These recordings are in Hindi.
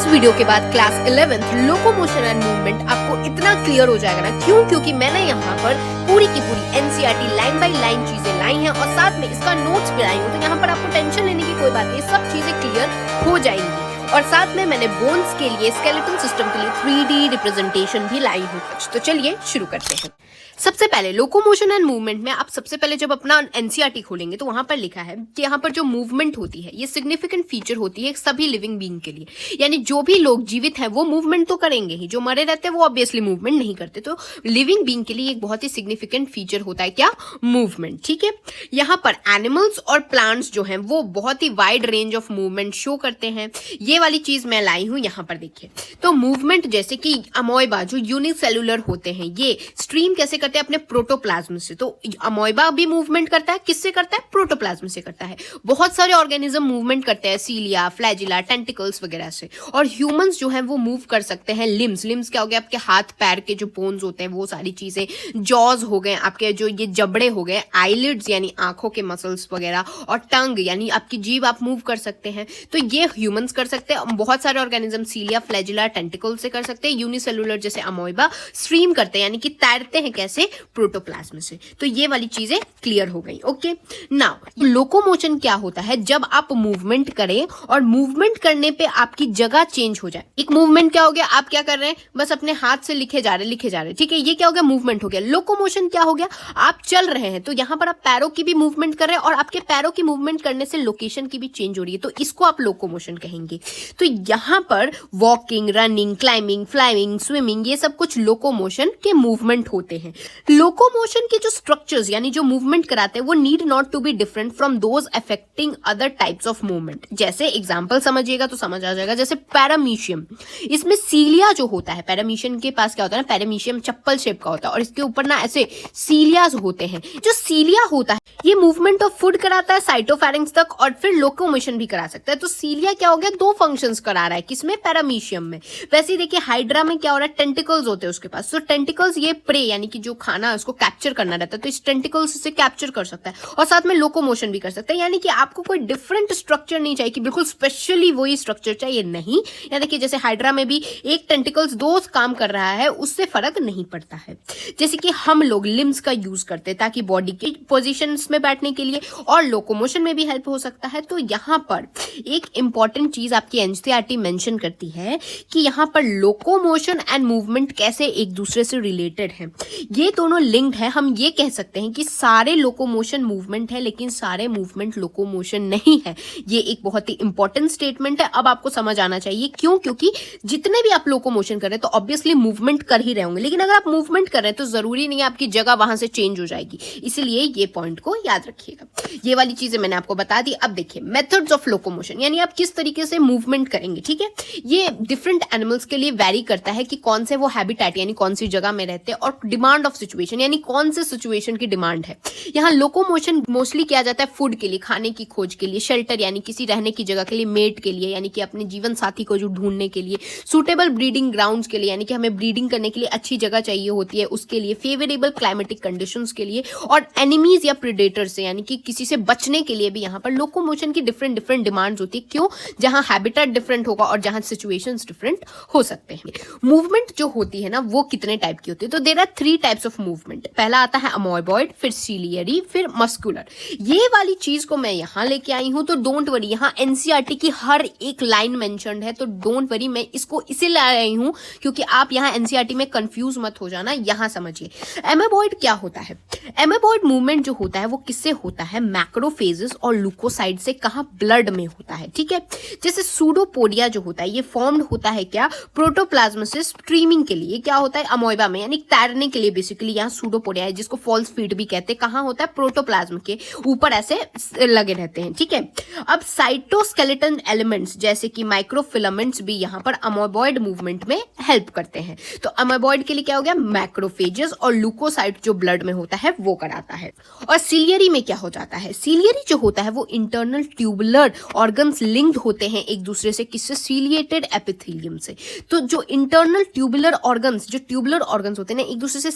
इस वीडियो के बाद class 11th locomotion and movement आपको इतना क्लियर हो जाएगा ना, क्योंकि मैंने यहाँ पर पूरी की पूरी एनसीईआरटी लाइन बाय लाइन चीजें लाई हैं और साथ में इसका नोट्स भी लाई हूँ। तो यहाँ पर आपको टेंशन लेने की कोई बात नहीं, सब चीजें क्लियर हो जाएंगी। और साथ में मैंने बोन्स के लिए, स्केलेटन सिस्टम के लिए 3D रिप्रेजेंटेशन भी लाई हूँ। तो चलिए शुरू करते हैं। सबसे पहले लोकोमोशन एंड मूवमेंट में आप सबसे पहले जब अपना एनसीईआरटी खोलेंगे तो वहां पर लिखा है कि यहाँ पर जो मूवमेंट होती है ये सिग्निफिकेंट फीचर होती है सभी लिविंग बीइंग के लिए। यानी जो भी लोग जीवित हैं वो मूवमेंट तो करेंगे ही, जो मरे रहते हैं वो ऑब्वियसली मूवमेंट नहीं करते। तो लिविंग बीइंग के लिए एक बहुत ही सिग्निफिकेंट फीचर होता है क्या? मूवमेंट। ठीक है, यहाँ पर एनिमल्स और प्लांट्स जो हैं वो बहुत ही wide range of movement show करते हैं। ये वाली चीज मैं लाई हूं यहाँ पर, देखिए। तो मूवमेंट जैसे कि अमोइबा जो यूनिसेलुलर होते हैं ये स्ट्रीम कैसे करते हैं? अपने प्रोटोप्लाज्म से। तो अमोइबा भी मूवमेंट करता है, किससे करता है? प्रोटोप्लाज्म से करता है। बहुत सारे ऑर्गेनिज्म मूवमेंट करते हैं, सीलिया, फ्लैजिला, टेंटिकल्स वगैरह से। और ह्यूमंस जो हैं वो मूव कर सकते हैं लिम्स। लिम्स क्या हो गया? आपके हाथ पैर के जो बोन्स होते हैं वो सारी चीजें। जॉज हो गए आपके, जो ये जबड़े हो गए, आईलिड्स यानी आंखों के मसल्स वगैरह, और टंग यानी आपकी जीभ आप मूव कर सकते हैं। तो ये ह्यूमंस कर सकते हैं। बहुत सारे ऑर्गेनिज्म सीलिया, फ्लैजिला, टेंटिकल से कर सकते हैं। यूनिसेलुलर जैसे अमोइबा स्ट्रीम करते हैं, यानी कि तैरते हैं कैसे? प्रोटोप्लाज्म से। तो ये वाली चीजें क्लियर हो गई। ओके, नाउ लोकोमोशन क्या होता है? जब आप मूवमेंट करें और मूवमेंट करने पे आपकी जगह चेंज हो जाए। एक मूवमेंट क्या हो गया? आप क्या कर रहे हैं? बस अपने हाथ से लिखे जा रहे। ठीक है, ये क्या हो गया? मूवमेंट हो गया। लोकोमोशन क्या हो गया? आप चल रहे हैं तो यहां पर आप पैरों की भी मूवमेंट कर रहे हैं और आपके पैरों की मूवमेंट करने से लोकेशन की भी चेंज हो रही है। तो इसको आप लोकोमोशन कहेंगे। तो यहां पर walking, running, climbing, flying, swimming, ये सब कुछ लोकोमोशन के मूवमेंट होते हैं। लोकोमोशन के जो स्ट्रक्चर्स यानी जो मूवमेंट कराते हैं वो need not to be different from those affecting other types of movement. जैसे एग्जांपल समझिएगा तो समझ आ जाएगा। जैसे पैरामीशियम, इसमें सीलिया जो होता है, पैरामीशियम के पास क्या होता है ना, पैरामीशियम चप्पल शेप का होता है और इसके ऊपर ना ऐसे सीलियाज होते हैं। जो सीलिया होता है ये मूवमेंट ऑफ फूड कराता है साइटोफैरिंक्स तक और फिर लोकोमोशन भी करा सकता है। तो सीलिया क्या हो गया? दो फंक्शंस करा रहा है। किसमें? पैरामीशियम में। वैसे ही देखिए हाइड्रा में क्या हो रहा है? टेंटिकल्स होते हैं उसके पास। तो टेंटिकल्स ये प्रे यानी कि जो खाना है उसको कैप्चर करना रहता है, तो इस टेंटिकल्स से कैप्चर कर सकता है और साथ में लोकोमोशन भी कर सकता है। यानी कि आपको कोई डिफरेंट स्ट्रक्चर नहीं चाहिए कि बिल्कुल स्पेशली वही स्ट्रक्चर चाहिए, नहीं। या देखिए जैसे हाइड्रा में भी एक टेंटिकल्स दो काम कर रहा है, उससे फर्क नहीं पड़ता है। जैसे कि हम लोग लिम्स का यूज करते हैं ताकि बॉडी की पोजीशंस में बैठने के लिए और लोकोमोशन में भी हेल्प हो सकता है। तो यहाँ पर एक इंपॉर्टेंट चीज आपकी एनसीईआरटी मेंशन करती है कि यहाँ पर लोकोमोशन एंड मूवमेंट कैसे एक दूसरे से रिलेटेड है। ये दोनों लिंक्ड है। हम ये कह सकते हैं कि सारे लोकोमोशन मूवमेंट है लेकिन सारे मूवमेंट लोकोमोशन नहीं है। ये एक बहुत ही इंपॉर्टेंट स्टेटमेंट है। अब आपको समझ आना चाहिए क्यों? क्योंकि जितने भी आप लोकोमोशन कर रहे हैं तो ऑब्वियसली मूवमेंट कर ही रहे होंगे, लेकिन अगर आप मूवमेंट कर रहे हैं तो जरूरी नहीं है आपकी जगह वहां से चेंज हो जाएगी। इसलिए ये पॉइंट को याद रखिएगा। ये वाली चीजें मैंने आपको बता दी। अब देखिए मेथड्स ऑफ लोकोमोशन यानी आप किस तरीके से मूवमेंट करेंगे। ठीक है, ये डिफरेंट एनिमल्स के लिए वैरी करता है कि कौन से वो हैबिटेट यानी कौन सी जगह में रहते हैं और डिमांड ऑफ सिचुएशन यानी कौन से सिचुएशन की डिमांड है। यहाँ लोकोमोशन मोस्टली किया जाता है फूड के लिए, खाने की खोज के लिए, शेल्टर यानी किसी रहने की जगह के लिए, मेट के लिए यानी कि अपने जीवन साथी को जो ढूंढने के लिए, सुटेबल ब्रीडिंग ग्राउंड्स के लिए यानी कि हमें ब्रीडिंग करने के लिए अच्छी जगह चाहिए होती है उसके लिए, फेवरेबल क्लाइमेटिक कंडीशंस के लिए, और एनिमीज या प्रेडेटर से यानी कि किसी से बचने के लिए भी यहाँ पर लोकोमोशन की डिफरेंट डिमांड्स होती है। क्यों? जहां हैबिटेट डिफरेंट होगा और जहां सिचुएशंस डिफरेंट हो सकते हैं। मूवमेंट जो होती है ना वो कितने टाइप की होती है? तो there are 3 types of movement. पहला आता है अमोइबॉइड, फिर सीलियरी, फिर मस्कुलर। ये वाली चीज को मैं यहां लेके आई हूं तो डोंट वरी, यहाँ एनसीईआरटी की हर एक लाइन मेंशन्ड है। तो डोंट वरी, मैं इसको इसीलिए आई हूं क्योंकि आप यहाँ एनसीईआरटी में कंफ्यूज मत हो जाना। यहां समझिए एमेबॉइड क्या होता है। एमेबॉइड मूवमेंट जो होता है वो किससे होता है? मैक्रोफेजेस और ल्यूकोसाइड से। कहां? ब्लड में होता है। ठीक है, जैसे सूडोपोडिया जो होता है ये फॉर्म्ड होता है क्या? प्रोटोप्लाज्म से स्ट्रीमिंग के लिए। क्या होता है? अमोइबा में यानी तैरने के लिए बेसिकली यहाँ सूडोपोडिया है जिसको फॉल्स फीट भी कहते हैं। कहां होता है? प्रोटोप्लाज्म के ऊपर ऐसे लगे रहते हैं। ठीक है, अब साइटोस्केलेटन एलिमेंट्स जैसे कि माइक्रोफिलामेंट्स भी यहाँ पर अमोइबॉइड मूवमेंट में हेल्प करते हैं। तो अमोइबॉइड के लिए क्या हो गया? मैक्रोफेजेस और ल्यूकोसाइट जो ब्लड में होता है वो कराता है। और सीलियरी में क्या हो जाता है? सीलियरी जो होता है वो इंटरनल ट्यूबुलर ऑर्गन्स लिंक्ड होते हैं एक दूसरे से, किससे, सीलिएटेड एपिथेलियम से। तो जो इंटरनल ट्यूबुलर ऑर्गन्स, जो ट्यूबुलर ऑर्गन्स होते हैं ना, एक दूसरे से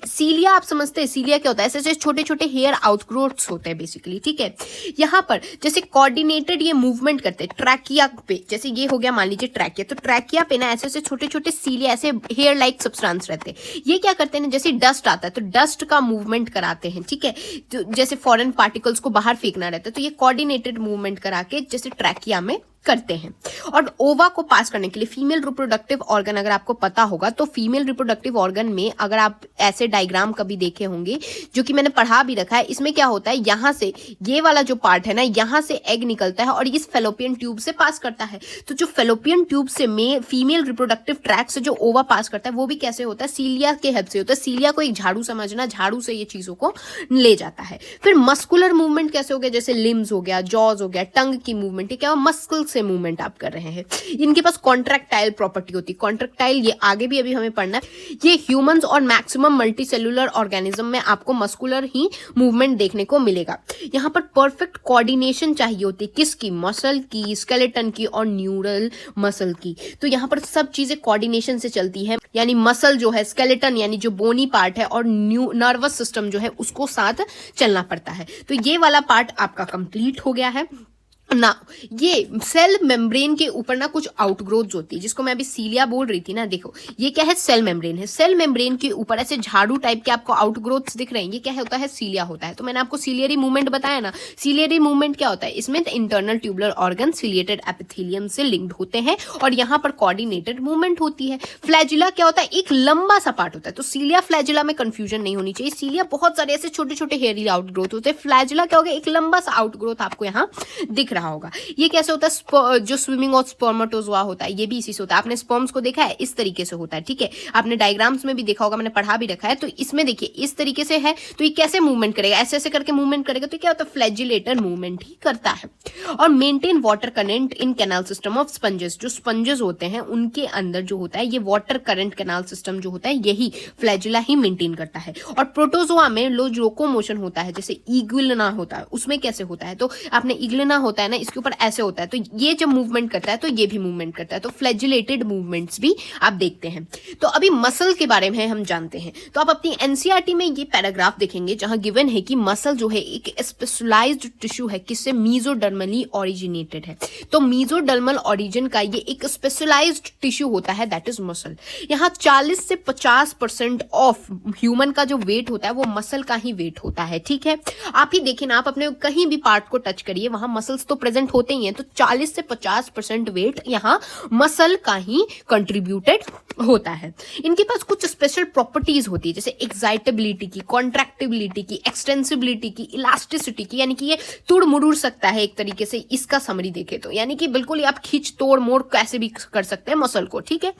सीलिया, आप समझते हैं सीलिया क्या होता है, ऐसे छोटे छोटे हेयर आउटग्रोथ्स होते हैं बेसिकली, ठीक है। यहाँ पर जैसे कोऑर्डिनेटेड ये मूवमेंट करते हैं ट्रैकिया पे, जैसे ये हो गया मान लीजिए ट्रैकिया, तो ट्रैकिया पे ना ऐसे ऐसे छोटे छोटे सीलिया, ऐसे हेयर लाइक सब्सटेंस रहते हैं। ये क्या करते हैं, जैसे डस्ट आता है तो डस्ट का मूवमेंट कराते हैं, ठीक है। तो जैसे फॉरेन पार्टिकल्स को बाहर फेंकना रहता है तो ये कोऑर्डिनेटेड मूवमेंट करा के जैसे ट्रैकिया में करते हैं। और ओवा को पास करने के लिए फीमेल रिप्रोडक्टिव ऑर्गन, अगर आपको पता होगा तो फीमेल रिप्रोडक्टिव ऑर्गन में अगर आप ऐसे डायग्राम कभी देखे होंगे, जो कि मैंने पढ़ा भी रखा है, इसमें क्या होता है, यहाँ से ये वाला जो पार्ट है ना, यहाँ से एग निकलता है और इस फेलोपियन ट्यूब से पास करता है। तो जो फेलोपियन ट्यूब से फीमेल रिप्रोडक्टिव ट्रैक्ट से जो ओवा पास करता है वो भी कैसे होता है, सीलिया के हेल्प से होता है। सीलिया को एक झाड़ू समझना, झाड़ू से ये चीजों को ले जाता है। फिर मस्कुलर मूवमेंट कैसे हो गया, जैसे लिम्स हो गया, जॉज हो गया, टंग की मूवमेंट, क्या मस्कुल से मूवमेंट आप कर रहे हैं। इनके पास कॉन्ट्रैक्टाइल प्रॉपर्टी होती है। कॉन्ट्रैक्टाइल ये आगे भी अभी हमें पढ़ना है। ये ह्यूमंस और मैक्सिमम मल्टीसेलुलर ऑर्गेनिज्म में आपको मस्कुलर ही मूवमेंट देखने को मिलेगा। यहाँ पर परफेक्ट कोऑर्डिनेशन चाहिए होती है, किसकी, मसल की, स्केलेटन की और न्यूरल मसल की। तो यहाँ पर सब चीजें कोऑर्डिनेशन से चलती है, यानी मसल जो है, स्केलेटन यानी जो बोनी पार्ट है और नर्वस सिस्टम जो है उसको साथ चलना पड़ता है। तो ये वाला पार्ट आपका कंप्लीट हो गया है ना। ये सेल मेम्ब्रेन के ऊपर ना कुछ आउटग्रोथ होती है, जिसको मैं अभी सीलिया बोल रही थी ना, देखो ये क्या है, सेल मेम्ब्रेन है। सेल मेम्ब्रेन के ऊपर ऐसे झाड़ू टाइप के आपको आउटग्रोथ्स दिख रहे हैं, ये क्या होता है, सीलिया होता है। तो मैंने आपको सीलियरी मूवमेंट बताया ना, सीलियरी मूवमेंट क्या होता है, इसमें internal tubular organ ciliated epithelium से लिंक्ड होते हैं और यहाँ पर कोऑर्डिनेटेड मूवमेंट होती है। फ्लैजिला क्या होता है, एक लंबा सा पार्ट होता है। तो सीलिया फ्लैजिला में कंफ्यूजन नहीं होनी चाहिए। सीलिया बहुत सारे ऐसे छोटे छोटे हेयरी आउटग्रोथ होते हैं, फ्लैजिला क्या होगा, एक लंबा सा आउटग्रोथ आपको यहाँ दिख रहा होगा। ये कैसे होता है, जो स्विमिंग और स्पर्मेटोजोआ होता है ये भी इसी से होता है। आपने स्पर्म्स को देखा है, इस तरीके से होता है, ठीक है। आपने डायग्राम्स में भी देखा होगा, मैंने पढ़ा भी रखा है। तो इसमें देखिए इस तरीके से है, तो ये कैसे मूवमेंट करेगा, ऐसे ऐसे करके मूवमेंट करेगा, तो क्या होता है, फ्लैजिलेटर मूवमेंट ही करता है। और maintain water current in canal system of sponges, जो स्पंजेस होते हैं उनके अंदर जो होता है ये वाटर करंट कैनाल सिस्टम जो होता है यही फ्लैजिला ही मेंटेन करता है। और प्रोटोजोआ में लोकोमोशन होता है, जैसे इग्लिना होता है, उसमें कैसे होता है, तो आपने इग्लिना होता है ना, इसके ऊपर ऐसे होता है, तो ये जब मूवमेंट करता है तो ये भी मूवमेंट करता है। तो फ्लैजिलेटेड मूवमेंट्स भी आप देखते हैं। तो अभी मसल के बारे में हम जानते हैं। तो आप अपनी एनसीईआरटी में ये पैराग्राफ देखेंगे जहां गिवन है कि मसल जो है एक स्पेशलाइज्ड टिश्यू है, किससे, मीजोडर्मली ओरिजिनेटेड है। तो मीजोडर्मल ओरिजिन का ये एक स्पेशलाइज्ड टिश्यू होता है, दैट इज मसल। यहाँ 40 से 50% ऑफ ह्यूमन का जो वेट होता है वो मसल का ही वेट होता है, ठीक है। आप ही देखिए ना, आप अपने कहीं भी पार्ट को टच करिए, वहां मसल्स तो प्रेजेंट होते ही हैं। तो 40 से 50% वेट यहाँ मसल का ही कंट्रीब्यूटेड होता है। इनके पास कुछ स्पेशल प्रॉपर्टीज होती है, जैसे एक्साइटेबिलिटी की, कॉन्ट्रैक्टिबिलिटी की, एक्सटेंसिबिलिटी की, इलास्टिसिटी की, यानी कि ये तुड़ मुड़ सकता है एक तरीके से। इसका समरी देखे तो यानी कि बिल्कुल आप खींच तोड़ मोड़ कैसे भी कर सकते हैं मसल को, ठीक है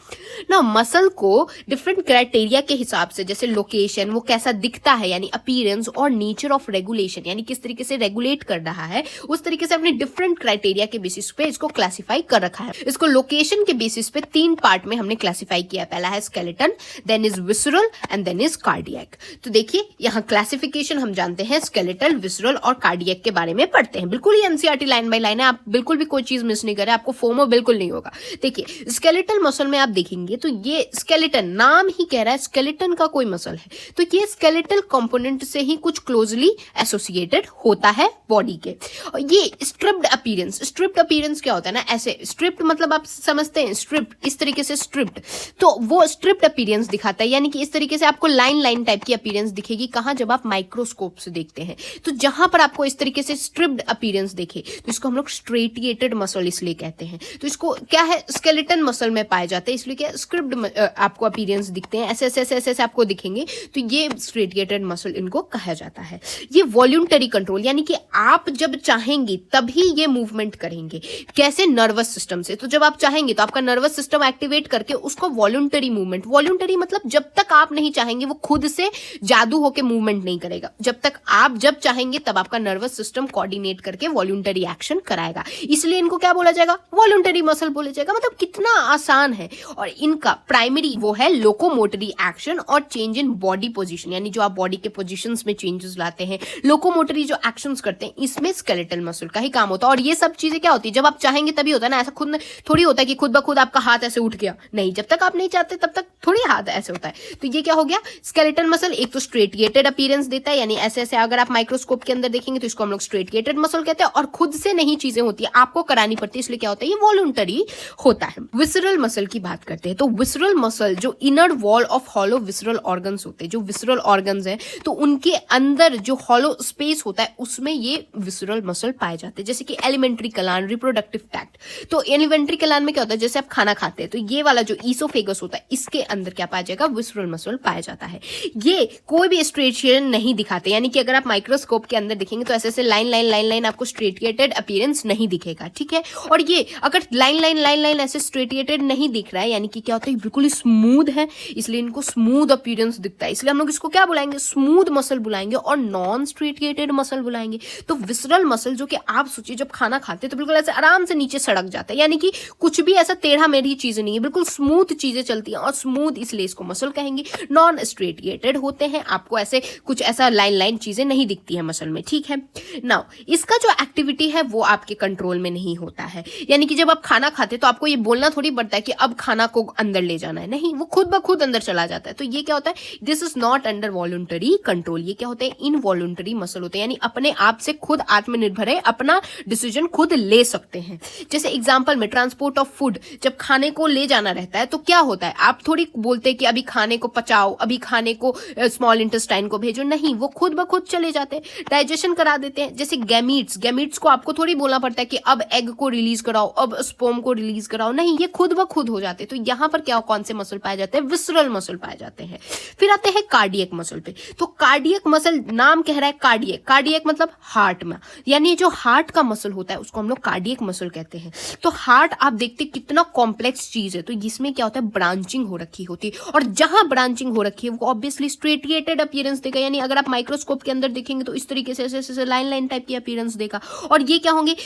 ना। मसल को डिफरेंट क्राइटेरिया के हिसाब से, जैसे लोकेशन, वो कैसा दिखता है यानी अपीयरेंस, और नेचर ऑफ रेगुलेशन यानी किस तरीके से रेगुलेट कर रहा है, उस तरीके से अपने डिफरेंट क्राइटेरिया के बेसिस पे इसको क्लासिफाई कर रखा है। इसको लोकेशन के बेसिस पे 3 पार्ट में हमने क्लासिफाई किया। पहला है skeleton, then is visceral and then is cardiac. तो देखिए यहाँ क्लासिफिकेशन हम जानते हैं, स्केलेटल, विसरल और कार्डियक के बारे में पढ़ते हैं। बिल्कुल ही एनसीईआरटी लाइन बाय लाइन है, आप बिल्कुल भी कोई चीज मिस नहीं करें, आपको फोमो बिल्कुल नहीं होगा। देखिए स्केलेटल मसल में आप देखेंगे तो ये स्केलेटन, नाम ही कह रहा है स्केलेटन का कोई मसल है, तो ये स्केलेटल कंपोनेंट से ही कुछ क्लोजली एसोसिएटेड होता है बॉडी के। और ये स्ट्रिप्ड अपीयरेंस, स्ट्रिप्ड अपीयरेंस क्या होता है ना, ऐसे स्ट्रिप्ड मतलब आप समझते हैं स्ट्रिप्ड, इस तरीके से स्ट्रिप्ड, तो वो स्ट्रिप्ड अपीयरेंस दिखाता है, यानी कि इस तरीके से आपको लाइन लाइन टाइप की अपीयरेंस दिखेगी। कहां, जब आप माइक्रोस्कोप से देखते हैं, तो जहां पर आपको इस तरीके से स्ट्रिप्ड अपीयरेंस दिखे तो इसको हम लोग स्ट्रेटिएटेड मसल इसलिए कहते हैं। तो इसको क्या है, स्केलेटन मसल में पाए जाते हैं, इसलिए क्या स्ट्रिप्ड आपको अपीयरेंस दिखते हैं, ऐसे ऐसे ऐसे ऐसे आपको दिखेंगे, तो ये स्ट्रेटिएटेड मसल इनको कहा जाता है। ये वॉल्यूंटरी कंट्रोल, यानी कि आप जब चाहेंगे तभी ये मूवमेंट करेंगे। कैसे, नर्वस सिस्टम से। तो जब आप चाहेंगे तो आपका नर्वस सिस्टम एक्टिवेट करके उसको वॉल्यूंटरी मूवमेंट, वॉल्यूंटरी मतलब जब तक आप नहीं चाहेंगे वो खुद से जादू होके मूवमेंट नहीं करेगा, जब तक आप जब चाहेंगे तब आपका नर्वस सिस्टम कोऑर्डिनेट करके वॉल्यूंटरी एक्शन कराएगा, इसलिए इनको क्या बोला जाएगा, वॉल्यूंटरी मसल बोला जाएगा। मतलब कितना आसान है। और इनका प्राइमरी वो है लोकोमोटरी एक्शन और चेंज इन बॉडी पोजीशन, यानी जो आप बॉडी के पोजीशंस में चेंजेस लाते हैं, लोकोमोटरी जो एक्शंस करते हैं, इसमें स्केलेटल मसल का ही काम होता है। और ये सब चीजें क्या होती है, जब आप चाहेंगे तभी होता है ना, ऐसा खुद थोड़ी होता है कि खुद ब खुद आपका हाथ ऐसे उठ गया, नहीं, जब तक आप नहीं चाहते तब तक थोड़ी हाथ ऐसे होता है। तो ये क्या हो गया, स्केलेटल मसल एक तो स्ट्रेटिएटेड अपीयरेंस देता है, यानी ऐसे ऐसे अगर आप माइक्रोस्कोप के अंदर देखेंगे तो इसको हम लोग स्ट्रेटिएटेड मसल कहते हैं, और खुद से नहीं चीजें होती है, आपको करानी पड़ती है, इसलिए क्या होता है, ये वॉलंटरी होता है। विसरल मसल की बात करते हैं, तो विसरल मसल जो inner wall of hollow visceral organs होते हैं, जो विसरल ऑर्गन्स है तो उनके अंदर जो हॉलो स्पेस होता है उसमें ये विसरल मसल पाए जाते हैं, जैसे कि एलिमेंट्री कलान, रिप्रोडक्टिव ट्रैक्ट। तो एलिमेंट्री कलान में क्या होता है, जैसे आप खाना खाते हैं तो ये वाला जो ईसोफेगस होता है इसके अंदर क्या पाया जाएगा, विसरल मसल पाया जाता है। ये कोई भी स्ट्रेटिएशन नहीं दिखाते, यानी कि अगर आप माइक्रोस्कोप के अंदर देखेंगे तो ऐसे ऐसे लाइन लाइन लाइन लाइन आपको स्ट्रेटिएटेड अपीयरेंस नहीं दिखेगा, ठीक है। और ये अगर लाइन लाइन लाइन लाइन ऐसे स्ट्रेटिएटेड नहीं दिख रहा है, यानी कि क्या होता है, बिल्कुल स्मूथ है, इसलिए इनको स्मूथ अपीयरेंस दिखता है, इसलिए हम लोग इसको क्या बुलाएंगे, स्मूथ मसल बुलाएंगे और नॉन स्ट्रेटिएटेड मसल बुलाएंगे। तो विसरल मसल जो कि आप सोचिए जब खाना खाते हैं तो बिल्कुल ऐसे आराम से नीचे सड़क जाता है, यानी कि कुछ भी ऐसा टेढ़ा मेढ़ी चीजें नहीं है, बिल्कुल स्मूथ चीजें चलती हैं, और स्मूथ इसलिए इसको मसल कहेंगे। नॉन स्ट्रेटिएटेड होते हैं, आपको ऐसे कुछ ऐसा लाइन लाइन चीजें नहीं दिखती है मसल में, ठीक है। नाउ इसका जो एक्टिविटी है वो आपके कंट्रोल में नहीं होता है, यानी कि जब आप खाना खाते तो आपको ये बोलना थोड़ी पड़ता है कि अब खाना को अंदर ले जाना है, नहीं, वो खुद ब खुद अंदर चला जाता है। तो ये क्या होता है, this is not under voluntary control, ये क्या होते हैं, इनवॉलंटरी मसल होते हैं, यानी अपने आप से खुद आत्मनिर्भर है, अपना डिसीजन खुद ले सकते हैं। जैसे एग्जांपल में ट्रांसपोर्ट ऑफ फूड, जब खाने को ले जाना रहता है तो क्या होता है, आप थोड़ी बोलते हैं कि अभी खाने को पचाओ, अभी खाने को स्मॉल इंटेस्टाइन को भेजो, नहीं, वो खुद ब खुद चले जाते हैं, डाइजेशन करा देते हैं। जैसे गैमीट्स को आपको थोड़ी बोलना पड़ता है कि अब एग को रिलीज कराओ, अब स्पर्म को रिलीज कराओ, नहीं, ये खुद ब खुद हो जाते हैं। तो यहां पर क्या, कौन से मसल पाए जाते हैं, विसरल मसल पाए जाते हैं। फिर आते हैं कार्डियक मसल पे, तो कार्डियक मसल नाम कह रहा है कार्डियक, कार्डियक मतलब हार्ट में, यानी जो हार्ट का मसल होता है उसको हम लोग कार्डियक मसल कहते हैं। तो हार्ट आप देखते कितना कॉम्प्लेक्स चीज है, तो इसमें क्या होता है, ब्रांचिंग हो रखी होती है, और जहां ब्रांचिंग हो रखी है वो ऑब्वियसली स्ट्रेटिएटेड अपीयरेंस देगा, यानी अगर आप माइक्रोस्कोप के अंदर देखेंगे तो इस तरीके से ऐसे लाइन लाइन टाइप की अपीयरेंस देगा। और ये क्या होंगे,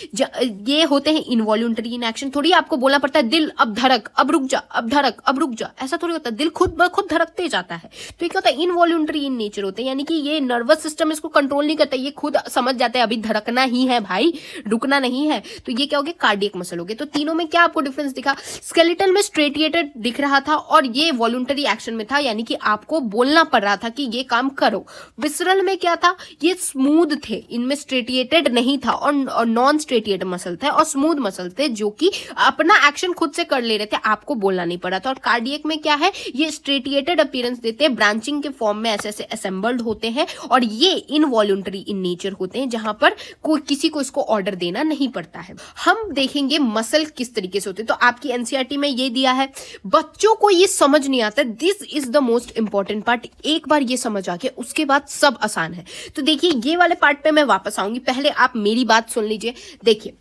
ये होते हैं इनवॉल्यूंटरी इन एक्शन, थोड़ी आपको बोलना पड़ता है दिल अब धड़क, अब रुक जा, अब धड़क, अब रुक जा, ऐसा थोड़ी होता है, दिल खुद ब खुद धड़कते जाता है। तो ये क्या होता है, इनवॉल्यूंटरी इन नेचर होते हैं, यानी कि ये नर्वस सिस्टम इसको कंट्रोल नहीं करता, ये खुद समझ जाता है अभी धड़कना ही है भाई, रुकना नहीं है। तो ये क्या हो गया, कार्डियक मसल हो गए। तो तीनों में क्या आपको डिफरेंस दिखा, स्केलेटल में स्ट्रेटिएटेड दिख रहा था और ये वॉलंटरी एक्शन में था, यानी कि आपको बोलना पड़ रहा था कि ये काम करो। विसरल में क्या था, ये स्मूथ थे, इनमें स्ट्रेटिएटेड नहीं था, और नॉन स्ट्रेटिएटेड मसल थे और स्मूथ मसल थे जो कि अपना एक्शन खुद से कर ले रहे थे, आपको बोलना नहीं पड़ रहा था। और कार्डियक में क्या है, ये स्ट्रेटिएटेड अपीयरेंस देते हैं, ब्रांचिंग के फॉर्म में ऐसे ऐसे असेंबल्ड होते हैं, और ये इनवॉलंटरी इन नेचर होते हैं, जहां पर कोई किसी को इसको ऑर्डर देना नहीं पड़ता है। हम देखेंगे मसल किस तरीके से होते हैं, तो आपकी एनसीईआरटी में ये दिया है, बच्चों को ये समझ नहीं आता, this is the most important part, एक बार ये समझ आ गया उसके बाद सब आसान है। तो देखिए ये वाले पार्ट पे मैं वापस आऊंगी, पहले आप मेरी बात सुन लीजिए। देखिए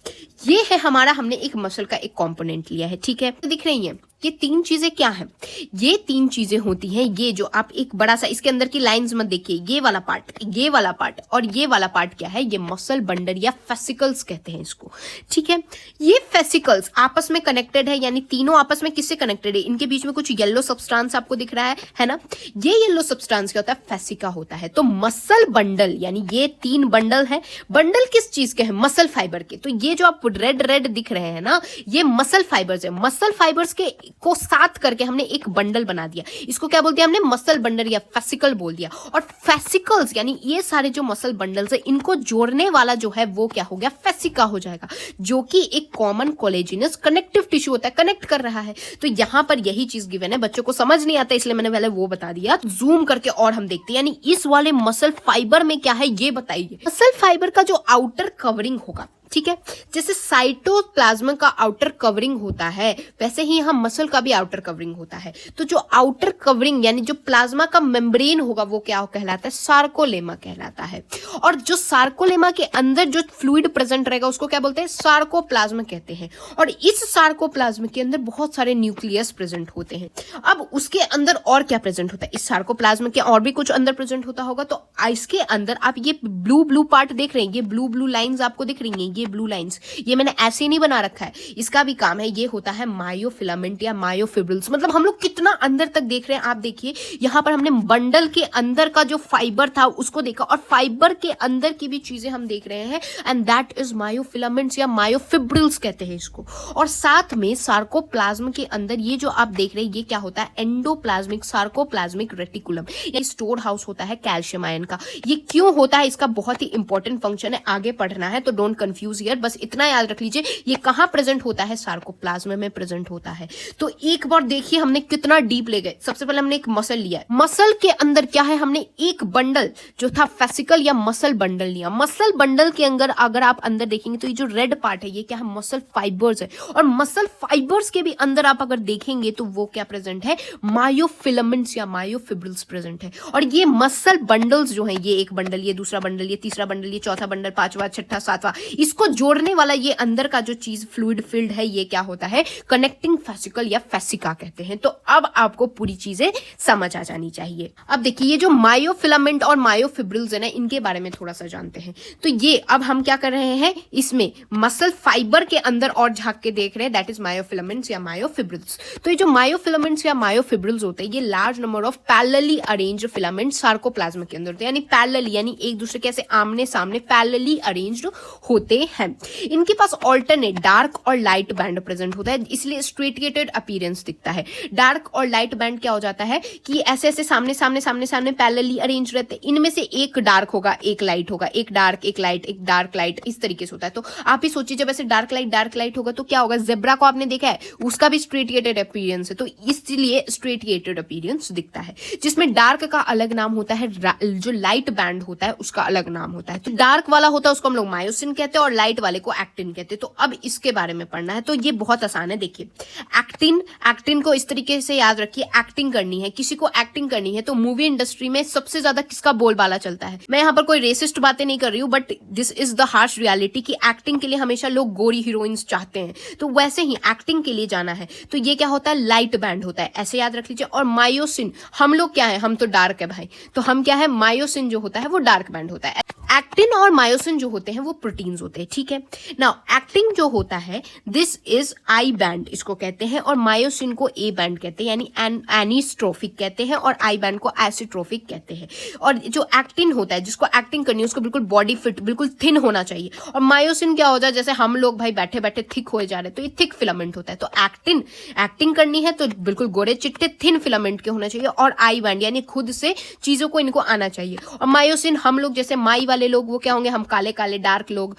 ये है हमारा, हमने एक मसल का एक कंपोनेंट लिया है, ठीक है, तो दिख रही है ये तीन चीजें क्या हैं, ये तीन चीजें होती हैं, ये जो आप एक बड़ा सा इसके अंदर की लाइंस मत देखिए, ये वाला पार्ट, ये वाला पार्ट और ये वाला पार्ट क्या है, ये मसल बंडल या फेसिकल्स कहते हैं इसको, ठीक है। ये फेसिकल्स आपस में कनेक्टेड है, यानी तीनों आपस में किससे कनेक्टेड है, इनके बीच में कुछ येलो सब्सटेंस आपको दिख रहा है ना, ये येलो सब्सटेंस क्या होता है, फेसिका होता है। तो मसल बंडल, यानी ये तीन बंडल है, बंडल किस चीज के हैं, मसल फाइबर के। तो ये जो आप रेड रेड दिख रहे हैं ना, ये मसल फाइबर्स है, मसल फाइबर्स के को साथ करके हमने एक बंडल बना दिया, इसको क्या बोल दिया हमने, मसल बंडल या फेसिकल बोल दिया। और फेसिकल्स यानी ये सारे जो मसल बंडल्स है, इनको जोड़ने वाला जो है वो क्या हो गया, फेसिका हो जाएगा, जो कि एक कॉमन कोलेजिनस कनेक्टिव टिश्यू होता है, कनेक्ट कर रहा है। तो यहां पर यही चीज गिवन है, बच्चों को समझ नहीं आता इसलिए मैंने पहले वो बता दिया। जूम करके और हम देखते हैं, यानी इस वाले मसल फाइबर में क्या है ये बताइए। मसल फाइबर का जो आउटर कवरिंग होगा, ठीक है, जैसे साइटोप्लाज्म का आउटर कवरिंग होता है, वैसे ही यहां मसल का भी आउटर कवरिंग होता है। तो जो आउटर कवरिंग यानी जो प्लाज्मा का मेम्ब्रेन होगा वो क्या कहलाता है, सार्कोलेमा कहलाता है। और जो सार्कोलेमा के अंदर जो फ्लूइड प्रेजेंट रहेगा उसको क्या बोलते हैं, सार्कोप्लाज्म कहते हैं। और इस सार्कोप्लाज्म के अंदर बहुत सारे न्यूक्लियस प्रेजेंट होते हैं। अब उसके अंदर और क्या प्रेजेंट होता है, इस सार्कोप्लाज्म के और भी कुछ अंदर प्रेजेंट होता होगा। तो इसके अंदर आप ये ब्लू ब्लू पार्ट देख रहे हैं, ये ब्लू ब्लू लाइंस आपको दिख रही हैं, ये ब्लू लाइंस, ये मैंने ऐसे नहीं बना रखा है, इसका भी काम है, ये होता है मायोफिलामेंट या मायोफिब्रिल्स। मतलब हम लोग कितना अंदर तक देख रहे हैं। आप देखिए यहाँ पर हमने बंडल के अंदर का जो फाइबर था उसको देखा, और फाइबर के अंदर की भी चीजें हम देख रहे हैं, एंड दैट इज मायोफिलामेंट्स या मायोफिब्रिल्स कहते हैं इसको। और साथ में सार्कोप्लाज्म के अंदर ये जो आप देख रहे हैं ये क्या होता है, एंडोप्लाज्मिक सार्कोप्लाज्मिक रेटिकुलम, ये स्टोर हाउस होता है कैल्शियम आयन का। ये क्यों होता है, इसका बहुत ही इंपॉर्टेंट फंक्शन है, आगे पढ़ना है तो डोंट कंफ्यूज हियर, बस इतना याद रख लीजिए ये कहां प्रेजेंट होता है, सार्कोप्लाज्म में प्रेजेंट होता है। तो एक बार देखिए हमने कितना डीप ले गए। सबसे पहले हमने एक मसल लिया, मसल के अंदर क्या है, हमने एक बंडल जो था फेसिकल या मसल बंडल लिया। मसल बंडल के अंदर अगर आप अंदर देखेंगे तो ये जो रेड पार्ट है ये क्या है, मसल फाइबर्स है, और मसल फाइबर्स के भी अंदर आप अगर देखेंगे तो वो क्या प्रेजेंट है, मायोफिलामेंट्स या मायोफिब्रिल्स प्रेजेंट है। और ये मसल बंडल्स जो है, ये एक बंडल, ये दूसरा बंडल, ये तीसरा बंडल, ये चौथा बंडल, पांचवा, छठा, सातवां, इसको जोड़ने वाला ये अंदर का जो चीज फ्लूइड फील्ड है ये क्या होता है, कनेक्टिंग फेसिकल या फेसिका कहते हैं। तो अब आपको पूरी चीजें समझ आ जानी चाहिए। अब देखिए ये जो मायोफिलामेंट और मायोफिब्रिल्स है ना, इनके बारे में थोड़ा सा जानते हैं। तो ये अब हम क्या कर रहे हैं, इसमें मसल फाइबर के अंदर और झांक के देख रहे हैं, दैट इज मायोफिलामेंट्स या मायोफिब्रिल्स। तो ये जो मायोफिलामेंट्स या मायोफिब्रिल्स होते हैं ये large number of parallelly arranged filament sarcoplasm के अंदर होते हैं, यानी पैरेलली, यानी एक दूसरे के ऐसे आमने सामने पैरेलली अरेंज्ड होते हैं। इनके पास ऑल्टरनेट डार्क और लाइट बैंड प्रेजेंट होता है, इसलिए स्ट्रेटिएटेड अपीयरेंस दिखता है। डार्क और लाइट बैंड क्या हो जाता है कि ऐसे ऐसे सामने सामने सामने सामने पैरेलली अरेंज रहते हैं, इनमें से एक डार्क होगा, एक लाइट होगा, एक डार्क, एक लाइट, एक डार्क लाइट, इस तरीके से होता है। तो आप ही सोचिए जब ऐसे डार्क लाइट होगा तो क्या होगा, जेब्रा को आपने देखा है, उसका भी स्ट्रेटिएटेड अपीयरेंस है, तो इसलिए स्ट्रेटिएटेड अपीयरेंस दिखता है। जिसमें डार्क का अलग नाम होता है, जो लाइट बैंड होता है उसका अलग नाम होता है। तो डार्क वाला होता है उसको हम लोग मायोसिन कहते हैं, और लाइट वाले को एक्टिन कहते हैं। तो अब इसके बारे में पढ़ना है, तो ये बहुत आसान है। देखिए एक्टिन को इस तरीके से याद रखिए, एक्टिंग करनी है, किसी को एक्टिंग करनी है तो मूवी इंडस्ट्री में सबसे ज्यादा किसका बोलबाला चलता है। मैं यहाँ पर कोई रेसिस्ट बातें नहीं कर रही हूँ, but this is the harsh reality कि एक्टिंग के लिए हमेशा लोग गोरी हीरोइंस चाहते हैं। तो वैसे ही एक्टिंग के लिए जाना है तो ये क्या होता है, लाइट बैंड होता है, ऐसे याद रख लीजिए। और मायोसिन, हम लोग क्या है, हम तो डार्क है भाई, तो हम क्या है, मायोसिन जो होता है वो डार्क बैंड होता है। एक्टिन और मायोसिन जो होते हैं वो प्रोटीन्स होते हैं, ठीक है। नाउ एक्टिन जो होता है दिस इज आई बैंड इसको कहते हैं, और मायोसिन को ए बैंड कहते हैं, यानी एनिस्ट्रोफिक कहते हैं, और आई बैंड को एसिट्रोफिक कहते हैं। और जो एक्टिन होता है जिसको एक्टिंग करनी है उसको बिल्कुल बॉडी फिट, बिल्कुल थिन होना चाहिए। और मायोसिन क्या होता है, जैसे हम लोग भाई बैठे बैठे थिक हो जा रहे हैं, तो ये थिक फिलामेंट होता है। तो एक्टिंग करनी है तो बिल्कुल गोरे चिट्टे थिन फिलामेंट के होना चाहिए, और आई बैंड यानी खुद से चीजों को इनको आना चाहिए। और मायोसिन हम लोग जैसे माई वाले लोग वो क्या होंगे, हम काले काले डार्क लोग,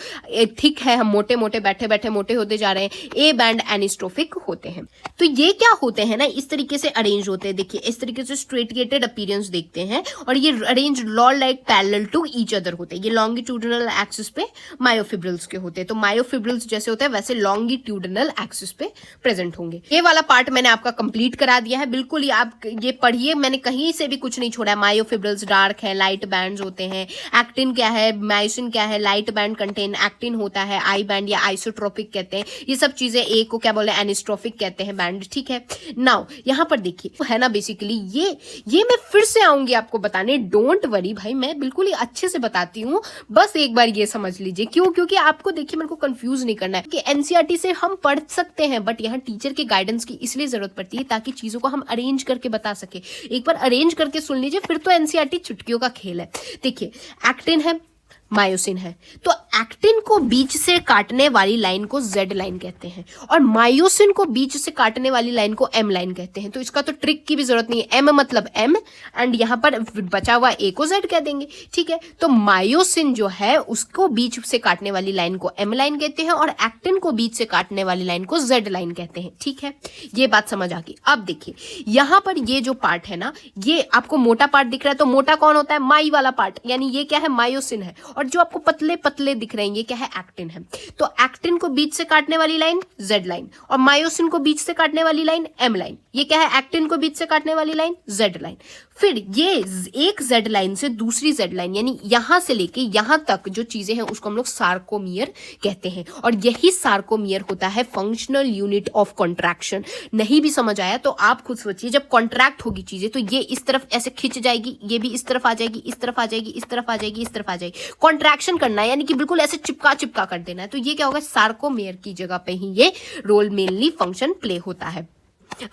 थिक है हम मोटे मोटे, बैठे बैठे मोटे होते जा रहे हैं, ए बैंड एनिस्ट्रोफिक होते हैं। तो ये क्या होते हैं ना, इस तरीके से अरेंज होते हैं। देखिए इस तरीके से स्ट्रेटिएटेड अपीयरेंस देखते हैं, और ये arrange law like parallel to each other होते हैं। ये लॉन्गिट्यूडिनल एक्सिस पे मायोफिब्रिल्स के होते हैं। तो मायोफिब्रिल्स जैसे होते हैं वैसे लॉन्गिट्यूडिनल एक्सिस पे प्रेजेंट होंगे। ये वाला पार्ट मैंने आपका कंप्लीट करा दिया है, बिल्कुल ही आप ये पढ़िए, मैंने कहीं से भी कुछ नहीं छोड़ा है। मायोफिब्रिल्स डार्क है, लाइट बैंड्स होते हैं, एक्टिन क्या है, मायोसिन क्या है, लाइट बैंड कंटेन एक्टिन होता है, आई बैंड या आइसोट्रोपिक कहते हैं, ये सब चीजें। ए को क्या बोले, एनिस्ट्रोफिक कहते हैं बैंड, ठीक है। नाउ यहाँ पर देखिए है ना, बेसिकली ये मैं फिर से आऊंगी आपको बताने, डोंट वरी भाई, मैं बिल्कुल ही अच्छे से बताती हूँ, बस एक बार ये समझ लीजिए। क्यों, क्योंकि आपको देखिए मेरे को कंफ्यूज नहीं करना है कि एनसीईआरटी से हम पढ़ सकते हैं, बट यहाँ टीचर के गाइडेंस की इसलिए जरूरत पड़ती है ताकि चीजों को हम अरेंज करके बता सके। एक बार अरेंज करके सुन लीजिए, फिर तो एनसीईआरटी चुटकियों का खेल है। देखिए एक्टिन है, मायोसिन है, तो एक्टिन को बीच से काटने वाली लाइन को जेड लाइन कहते हैं, और मायोसिन को बीच से काटने वाली लाइन को एम लाइन कहते हैं। तो इसका तो ट्रिक की भी जरूरत नहीं है, एम मतलब एम, एंड यहाँ पर बचा हुआ ए को जेड कह देंगे, ठीक है। तो मायोसिन जो है उसको बीच से काटने वाली लाइन को एम लाइन कहते हैं, और एक्टिन को बीच से काटने वाली लाइन को जेड लाइन कहते हैं, ठीक है। ये बात समझ आ गई। अब देखिए यहाँ पर ये जो पार्ट है ना, ये आपको मोटा पार्ट दिख रहा है, तो मोटा कौन होता है, माई वाला पार्ट, यानी ये क्या है, मायोसिन है। और जो आपको पतले पतले दिख रहे हैं ये क्या है, एक्टिन है। तो एक्टिन को बीच से काटने वाली लाइन जेड लाइन, और मायोसिन को बीच से काटने वाली लाइन एम लाइन। ये क्या है, एक्टिन को बीच से काटने वाली लाइन जेड लाइन। फिर ये एक जेड लाइन से दूसरी जेड लाइन, यानी यहां से लेके यहां तक जो चीजें हैं उसको हम लोग सार्कोमियर कहते हैं, और यही सार्कोमियर होता है फंक्शनल यूनिट ऑफ कॉन्ट्रैक्शन। नहीं भी समझ आया तो आप खुद सोचिए, जब कॉन्ट्रैक्ट होगी चीजें तो ये इस तरफ ऐसे खिंच जाएगी, ये भी इस तरफ आ जाएगी, इस तरफ आ जाएगी, इस तरफ आ जाएगी, इस तरफ आ जाएगी। कॉन्ट्रैक्शन करना है, यानी कि बिल्कुल ऐसे चिपका चिपका कर देना है, तो ये क्या होगा, सार्कोमेयर की जगह पे ही ये रोल मेनली फंक्शन प्ले होता है।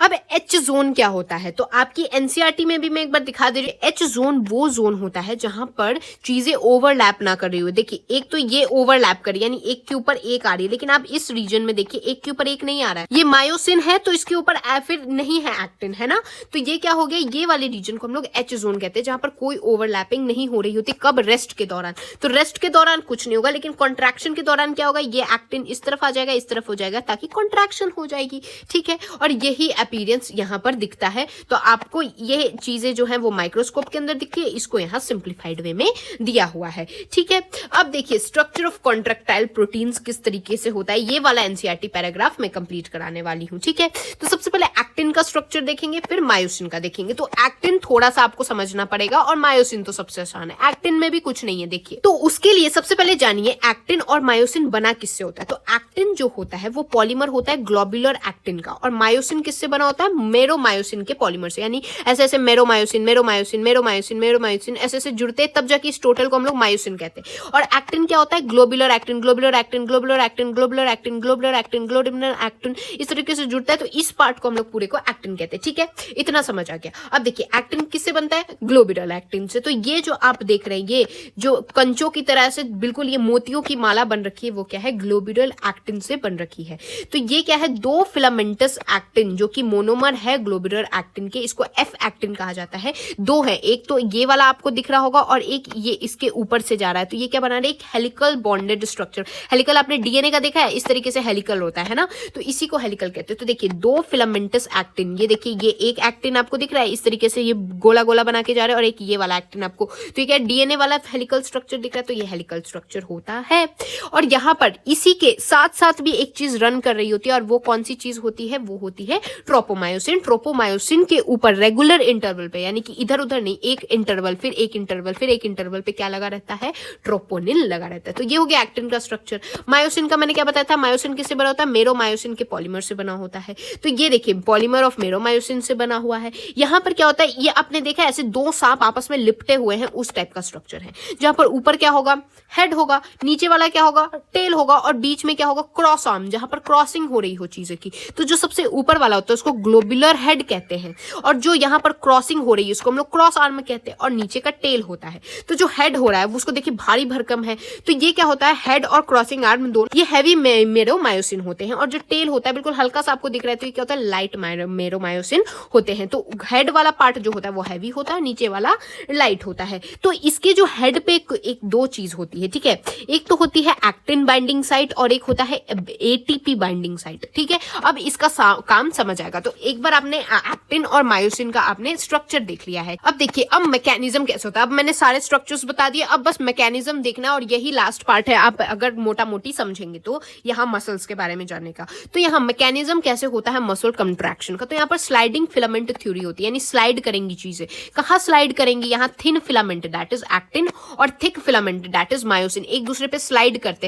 अब एच जोन क्या होता है, तो आपकी एनसीईआरटी में भी मैं एक बार दिखा दे रही हूँ। एच जोन वो जोन होता है जहां पर चीजें ओवरलैप ना कर रही हो। देखिए एक तो ये ओवरलैप कर रही है, यानी एक के ऊपर एक आ रही है, लेकिन आप इस रीजन में देखिए एक के ऊपर एक नहीं आ रहा है, ये मायोसिन है तो इसके ऊपर फिर नहीं है एक्टिन, है ना। तो ये क्या हो गया, ये वाले रीजन को हम लोग एच जोन कहते हैं, जहां पर कोई ओवरलैपिंग नहीं हो रही होती। कब, रेस्ट के दौरान। तो रेस्ट के दौरान कुछ नहीं होगा, लेकिन कॉन्ट्रैक्शन के दौरान क्या होगा, ये एक्टिन इस तरफ आ जाएगा, इस तरफ हो जाएगा, ताकि कॉन्ट्रैक्शन हो जाएगी, ठीक है। और यही अपीयरेंस यहाँ पर दिखता है। तो आपको ये चीजें जो है वो माइक्रोस्कोप के अंदर दिखती है, इसको यहाँ सिंप्लीफाइड वे में दिया हुआ है, ठीक है। अब देखिए स्ट्रक्चर ऑफ कॉन्ट्रैक्टाइल प्रोटीन्स किस तरीके से होता है, ये वाला एनसीईआरटी पैराग्राफ मैं कंप्लीट कराने वाली हूँ, ठीक है। तो सबसे पहले एक्टिन का स्ट्रक्चर देखेंगे, फिर मायोसिन का देखेंगे। तो एक्टिन थोड़ा सा आपको समझना पड़ेगा और मायोसिन तो सबसे आसान है, एक्टिन में भी कुछ नहीं है। देखिए तो उसके लिए सबसे पहले जानिए एक्टिन और मायोसिन बना किससे होता है। तो एक्टिन जो होता है वो पॉलीमर होता है ग्लोबुलर एक्टिन का, और मायोसिन किससे बना होता है, मेरोमायोसिन के पॉलीमर से। यानी ऐसे ऐसे मेरोमायोसिन मेरोमायोसिन मेरोमायोसिन मेरोमायोसिन ऐसे ऐसे जुड़ते हैं, तब जाके इस टोटल को हम लोग मायोसिन कहते हैं। और एक्टिन क्या होता है, globular actin globular actin globular actin globular actin globular actin globular actin, इस तरीके से जुड़ता है। तो इस पार्ट को हम लोग पूरे को एक्टिन कहते हैं, ठीक है। इतना समझ आ गया। अब देखिए एक्टिन किससे बनता है, ग्लोबुलर एक्टिन से। तो ये जो आप देख रहे हैं, ये जो कंचों की तरह से बिल्कुल ये मोतियों की माला बन रखी है, वो क्या है, ग्लोबुलर एक्टिन से बन रखी है। तो ये क्या है, दो फिलामेंटस एक्टिन जो कि मोनोमर है ग्लोबुलर एक्टिन के, इसको एफ एक्टिन कहा जाता है। दो है, एक तो ये वाला आपको दिख रहा होगा और एक ये इसके ऊपर से जा रहा है। तो ये क्या बना रहा है, एक हेलिकल बॉन्डेड स्ट्रक्चर। हेलिकल आपने डीएनए का देखा है, इस तरीके से हेलिकल होता है ना, तो इसी को हेलिकल कहते हैं। तो देखिए दो फिलामेंटस एक्टिन, ये देखिए ये एक एक्टिन आपको दिख रहा है, इस तरीके से ये गोला गोला बना के जा रहा है, और एक ये वाला एक्टिन आपको, तो ये क्या डीएनए वाला हेलिकल स्ट्रक्चर दिख रहा है, तो ये हेलिकल स्ट्रक्चर होता है। और यहाँ पर इसी के साथ साथ भी एक चीज रन कर रही होती है, और वो कौन सी चीज होती है, वो होती है ट्रोपोमायोसिन। ट्रोपोमायोसिन के ऊपर रेगुलर इंटरवल पे, यानी कि इधर उधर नहीं, एक इंटरवल फिर एक इंटरवल फिर एक इंटरवल पे क्या लगा रहता है, ट्रोपोनिन लगा रहता है। तो ये हो गया एक्टिन का स्ट्रक्चर। मायोसिन का मैंने क्या बताया था, मायोसिन किससे बना होता है, मेरोमायोसिन के पॉलीमर से बना होता है। तो ये देखिए पॉलीमर ऑफ मेरोमायोसिन से बना हुआ है। यहाँ पर क्या होता है, ये आपने देखा ऐसे दो सांप आपस में लिपटे हुए हैं, उस टाइप का स्ट्रक्चर है, जहां पर ऊपर क्या होगा, हेड होगा, नीचे वाला क्या होगा, टेल होगा, और बीच में क्या होगा, क्रॉस आर्म, जहां पर क्रॉसिंग हो रही हो चीजें की। तो जो सबसे ऊपर वाला होता है उसको ग्लोबुलर हेड कहते हैं, और जो यहाँ पर क्रॉसिंग हो रही है उसको हम लोग क्रॉस आर्म कहते हैं, और नीचे का टेल होता है। तो जो हेड हो रहा है उसको देखिए भारी भरकम है, तो ये क्या होता है, हेड और क्रॉसिंग आर्म दोनों ये हैवी मेरोमायोसिन होते हैं, और जो टेल होता है बिल्कुल हल्का सा आपको दिख रहा है, तो ये क्या होता है, लाइट मेरोमायोसिन होते हैं। तो हेड वाला पार्ट जो होता है वो हैवी होता है, नीचे वाला लाइट होता है। तो इसके जो हेड पे एक दो चीज होती है, ठीक है, एक तो होती है एक्टिन बाइंडिंग साइट और एक होता है एटीपी बाइंडिंग साइट, ठीक है। अब इसका काम समझ आएगा। तो एक बार आपने एक्टिन और मायोसिन का आपने स्ट्रक्चर देख लिया है। अब देखिए अब मैकेनिज्म कैसे होता है। अब मैंने सारे स्ट्रक्चर्स बता दिए, अब बस मैकेनिज्म देखना, और यही लास्ट पार्ट है। आप अगर मोटा मोटी समझेंगे तो यहाँ मसल्स के बारे में जानने का, तो यहाँ मैकेनिज्म कैसे होता है मसल कंट्रैक्शन का। तो यहाँ पर स्लाइडिंग फिलामेंट थ्योरी होती है, यानी स्लाइड करेंगी चीजें। कहाँ स्लाइड करेंगी, यहाँ thin filament that is actin और thick filament that is myosin एक दूसरे पे स्लाइड करते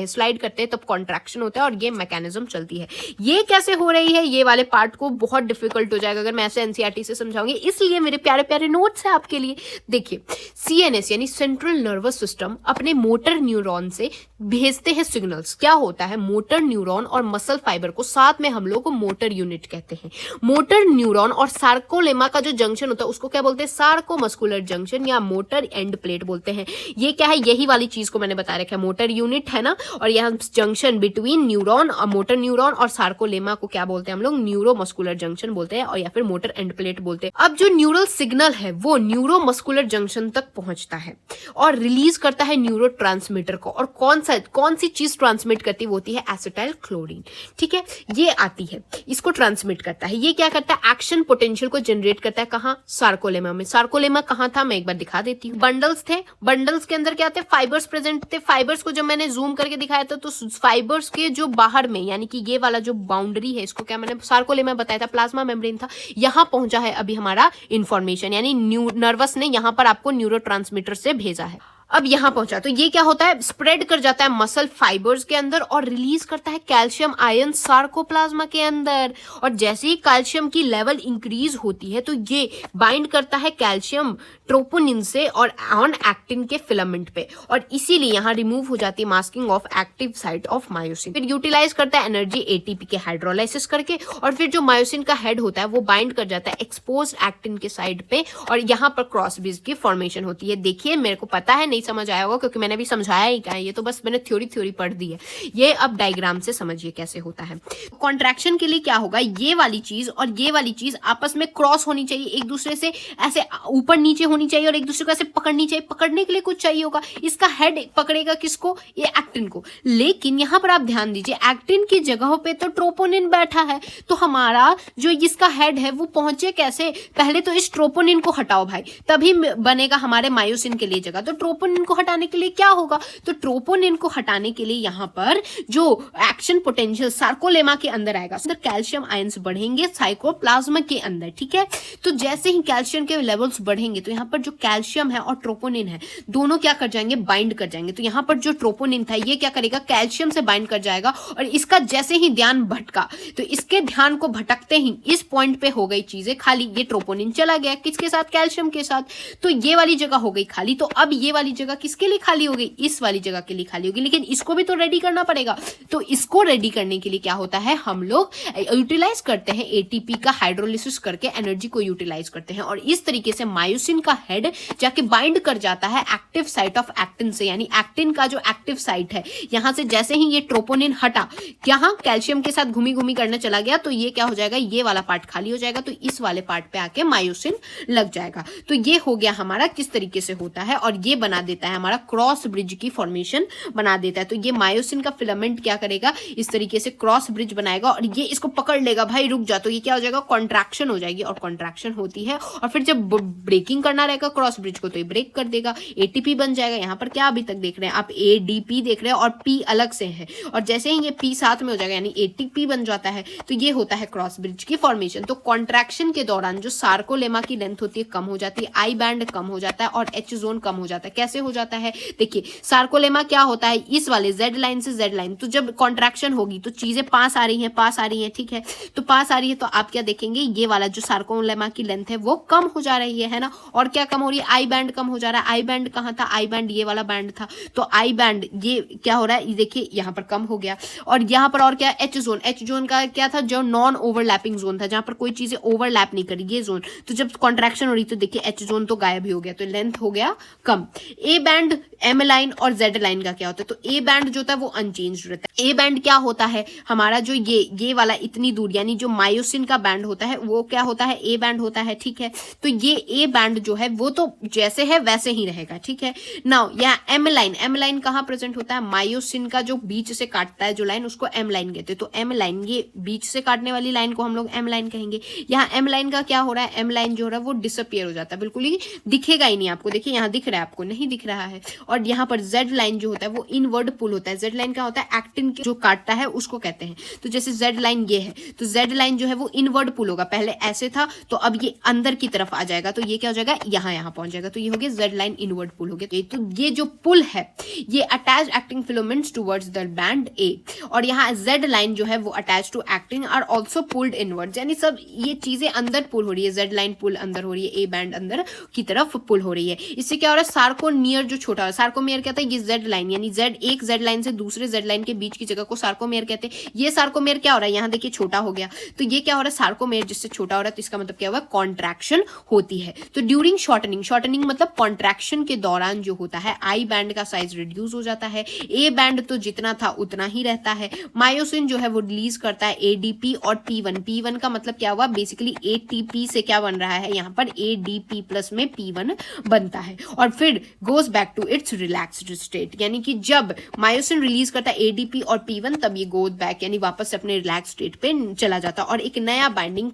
हैं तब कॉन्ट्रैक्शन होता है, और ये मैकेनिज्म चलती है। ये कैसे हो रही है, ये वाले पार्ट को बहुत डिफिकल्ट हो जाएगा अगर मैं ऐसे एनसीईआरटी से समझाऊंगी, इसलिए मेरे प्यारे प्यारे नोट्स है आपके लिए। देखिए सीएनएस यानी सेंट्रल नर्वस सिस्टम अपने मोटर न्यूरॉन से भेजते हैं सिग्नल्स। क्या होता है, मोटर न्यूरॉन और मसल फाइबर को साथ में हम लोग को मोटर यूनिट कहते हैं। मोटर न्यूरॉन और सार्कोलेमा का जो जंक्शन होता है उसको क्या बोलते हैं, सार्कोमस्कुलर जंक्शन या मोटर एंड प्लेट बोलते हैं। ये क्या है, यही वाली चीज को मैंने बता रखा है, मोटर यूनिट है ना, और यहाँ जंक्शन बिटवीन न्यूरॉन और मोटर न्यूरॉन और सार्कोलेमा को क्या बोलते हैं हम लोग, न्यूरोमस्कुलर जंक्शन बोलते हैं, और या फिर मोटर एंड प्लेट बोलते हैं। अब जो न्यूरल सिग्नल है वो न्यूरोमस्कुलर जंक्शन तक पहुंचता है और रिलीज करता है न्यूरोट्रांसमीटर को, और कौन सी चीज ट्रांसमिट करती है, वो होती है एसिटाइल क्लोरीन, ठीक है। ये आती है, इसको ट्रांसमिट करता है। ये क्या करता है, एक्शन पोटेंशियल को जनरेट करता है। कहाँ, सार्कोलेमा में। सार्कोलेमा कहाँ था, मैं एक बार दिखा देती हूँ। बंडल्स थे, बंडल्स के अंदर क्या थे, फाइबर्स प्रेजेंट थे। फाइबर्स को जब मैंने जूम करके दिखाया था तो फाइबर्स के जो बाहर में, यानी कि ये वाला जो बाउंड्री है, इसको क्या मैंने सार्कोलेमा बताया था, प्लाज्मा मेम्ब्रेन था। यहां पहुंचा है अभी हमारा इंफॉर्मेशन, यानी नर्वस ने यहां पर आपको न्यूरोट्रांसमीटर से भेजा है। अब यहां पहुंचा तो ये क्या होता है, स्प्रेड कर जाता है मसल फाइबर्स के अंदर और रिलीज करता है कैल्शियम आयन सार्कोप्लाज्मा के अंदर। और जैसे ही कैल्शियम की लेवल इंक्रीज होती है तो ये बाइंड करता है कैल्शियम ट्रोपोनिन से और ऑन एक्टिन के फिलामेंट पे, और इसीलिए यहाँ रिमूव हो जाती है masking of active site of myosin. फिर यूटिलाइज करता है एनर्जी एटीपी के हाइड्रोलाइसिस करके, और फिर जो मायोसिन का हेड होता है वो बाइंड कर जाता है एक्सपोज एक्टिन के साइड पे, और यहाँ पर क्रॉस ब्रिज की फॉर्मेशन होती है। देखिए मेरे को पता है नहीं समझ आया होगा क्योंकि मैंने भी समझाया ही क्या है, ये तो बस मैंने थ्योरी पढ़ दी है। ये अब डायग्राम से समझिए कैसे होता है। कॉन्ट्रैक्शन के लिए क्या होगा, ये वाली चीज और ये वाली चीज आपस में क्रॉस होनी चाहिए, एक दूसरे से ऐसे ऊपर नीचे होनी चाहिए और एक दूसरे को ऐसे पकड़नी चाहिए। पकड़ने के लिए कुछ चाहिए होगा, इसका हेड पकड़ेगा किसको, ये एक्टिन को। लेकिन यहां पर आप ध्यान दीजिए एक्टिन की जगह पे तो ट्रोपोनिन बैठा है, तो हमारा जो इसका हेड है वो पहुंचे कैसे, पहले तो इस ट्रोपोनिन को हटाओ भाई, तभी बनेगा हमारे मायोसिन के लिए जगह। तो ट्रोपोनिन को हटाने के लिए क्या होगा, तो ट्रोपोनिन को हटाने के लिए यहां पर जो एक्शन पोटेंशियल सार्कोलेमा के अंदर आएगा, अंदर कैल्शियम आयंस बढ़ेंगे साइटोप्लाज्म के अंदर, ठीक है। तो जैसे ही कैल्शियम के लेवल्स बढ़ेंगे तो यहाँ पर जो कैल्शियम है और ट्रोपोनिन है दोनों क्या कर जाएंगे, बाइंड कर जाएंगे। तो यहाँ पर जो ट्रोपोनिन था ये क्या करेगा, कैल्शियम से बाइंड कर जाएगा, और इसका जैसे ही ध्यान भटका तो इसके ध्यान को भटकते ही इस पॉइंट पे हो गई चीजें खाली, ये ट्रोपोनिन चला गया किसके साथ, कैल्शियम के साथ। तो ये वाली जगह हो गई खाली। तो अब ये वाली जगह किसके लिए खाली हो गई, इस वाली जगह के लिए खाली होगी, लेकिन इसको भी तो रेडी करना पड़ेगा। तो इसको रेडी करने के लिए क्या होता है, हम लोग यूटिलाइज करते हैं एटीपी का हाइड्रोलिसिस करके एनर्जी को यूटिलाइज करते हैं, और इस तरीके से मायोसिन का हेड जाके बाइंड कर जाता है एक्टिव साइट ऑफ एक्टिन से, यानी एक्टिन का जो एक्टिव साइट है यहां से जैसे ही ये ट्रोपोनिन हटा, यहां कैल्शियम के साथ घूमी घूमी करने चला गया, तो ये क्या हो जाएगा, ये वाला पार्ट खाली हो जाएगा, तो इस वाले पार्ट पे आके मायोसिन लग जाएगा। तो ये हो गया हमारा किस तरीके से होता है, और ये बना देता है हमारा क्रॉस ब्रिज की फॉर्मेशन बना देता है। तो ये मायोसिन का फिलामेंट क्या करेगा, इस तरीके से क्रॉस ब्रिज बनाएगा, और ये इसको पकड़ लेगा, भाई रुक जा, तो ये क्या हो जाएगा, कॉन्ट्रैक्शन हो जाएगी, और कॉन्ट्रैक्शन होती है, और फिर जब ब्रेकिंग करना रहेगा क्रॉस ब्रिज को तो ये ब्रेक कर देगा, एटीपी बन जाएगा। यहाँ पर क्या अभी तक देख रहे हैं आप, एडीपी देख रहे हैं और पी अलग से है, और जैसे ही ये पी साथ में हो जाएगा यानी एटीपी बन जाता है, तो ये होता है क्रॉस ब्रिज की फॉर्मेशन। तो कॉन्ट्रैक्शन के दौरान जो सार्कोलेमा की लेंथ होती है कम हो जाती है, आई बैंड कम हो जाता है, और एच जोन कम हो जाता है। कैसे हो जाता है, देखिए सार्कोलेमा क्या होता है, इस वाले जेड लाइन से जेड लाइन, तो जब कॉन्ट्रैक्शन होगी तो चीजें पास आ रही हैं, ठीक है, तो पास आ रही है, तो आप क्या देखेंगे, ये वाला जो सार्कोलेमा की लेंथ है वो कम हो जा रही है ना, और क्या कम हो रही है, आई बैंड कम हो जा रहा है। आई बैंड कहाँ था, आई बैंड ये वाला बैंड था, तो आई बैंड ये क्या हो रहा है, ये देखिए यहाँ पर कम हो गया, और यहाँ पर और क्या, एच जोन, एच जोन का क्या था, जो नॉन ओवरलैपिंग जोन था, जहां पर कोई चीजें ओवरलैप नहीं करी, ये जोन, तो जब कॉन्ट्रैक्शन हो रही तो देखिए एच जोन तो गायब ही हो गया, तो लेंथ हो गया कम। ए बैंड, एम लाइन और जेड लाइन का क्या होता है, तो ए बैंड जो होता है वो अनचेंज रहता है। ए बैंड क्या होता है हमारा, जो ये वाला इतनी दूर यानी जो मायोसिन का बैंड होता है वो क्या होता है, ए बैंड होता है, ठीक है। तो ये ए बैंड जो है वो तो जैसे है वैसे ही रहेगा, ठीक है। नाउ यहाँ एम लाइन कहाँ प्रेजेंट होता है, मायोसिन का जो बीच से काटता है जो लाइन उसको एम लाइन कहते हैं। तो एम लाइन, ये बीच से काटने वाली लाइन को हम लोग एम लाइन कहेंगे। यहाँ एम लाइन का क्या हो रहा है, एम लाइन जो हो रहा है वो डिसअपियर हो जाता है, बिल्कुल ही दिखेगा ही नहीं आपको। देखिए यहाँ दिख रहा है, आपको नहीं दिख रहा है। और यहाँ पर जेड लाइन जो होता है वो इनवर्ड पुल होता है। जेड लाइन क्या होता है, एक्टिन जो काटता है उसको कहते हैं। तो जैसे जेड लाइन ये है, तो जेड लाइन जो है वो इनवर्ड पुल होगा, पहले ऐसे था तो अब ये अंदर की तरफ आ जाएगा, तो ये क्या हो जाएगा, यहाँ पहुंच जाएगा, तो ये हो गया जेड लाइन इनवर्ड पुल हो गया। तो ये जो पुल है ये attach actin filaments towards the band A, और यहाँ जेड लाइन जो है वो attach to actin are also pulled inwards, यानी सब ये चीजें अंदर पुल हो रही है। जेड लाइन पुल अंदर हो रही है, ए बैंड अंदर की तरफ पुल हो रही है। इससे क्या हो रहा है, सार्कोमियर जो छोटा है, सार्कोमियर कहता है ये जेड लाइन, यानी जेड एक जेड लाइन से दूसरे जेड लाइन के बीच की जगह को सार्कोमियर कहते हैं। ये सार्कोमियर क्या हो रहा है, यहाँ देखिए छोटा हो गया, तो ये क्या हो रहा है, सार्कोमियर जिससे छोटा हो रहा है, तो इसका मतलब क्या हुआ, कॉन्ट्रैक्शन होती है। तो ड्यूरिंग शॉर्टनिंग मतलब कॉन्ट्रैक्शन के दौरान जो होता है आई बैंड का साइज रिड्यूस हो जाता है, ए बैंड तो जितना था उतना ही रहता है। मायोसिन जो है वो रिलीज करता है एडीपी और P1 का मतलब क्या हुआ, बेसिकली एटीपी से क्या बन रहा है, यहाँ पर एडीपी प्लस में P1 बनता है, और फिर goes back to its relaxed state, यानी कि जब मायोसिन रिलीज करता है एडीपी और P1 तब ये गोज बैक यानी वापस अपने रिलैक्स स्टेट पे चला जाता है, और एक नया बाइंडिंग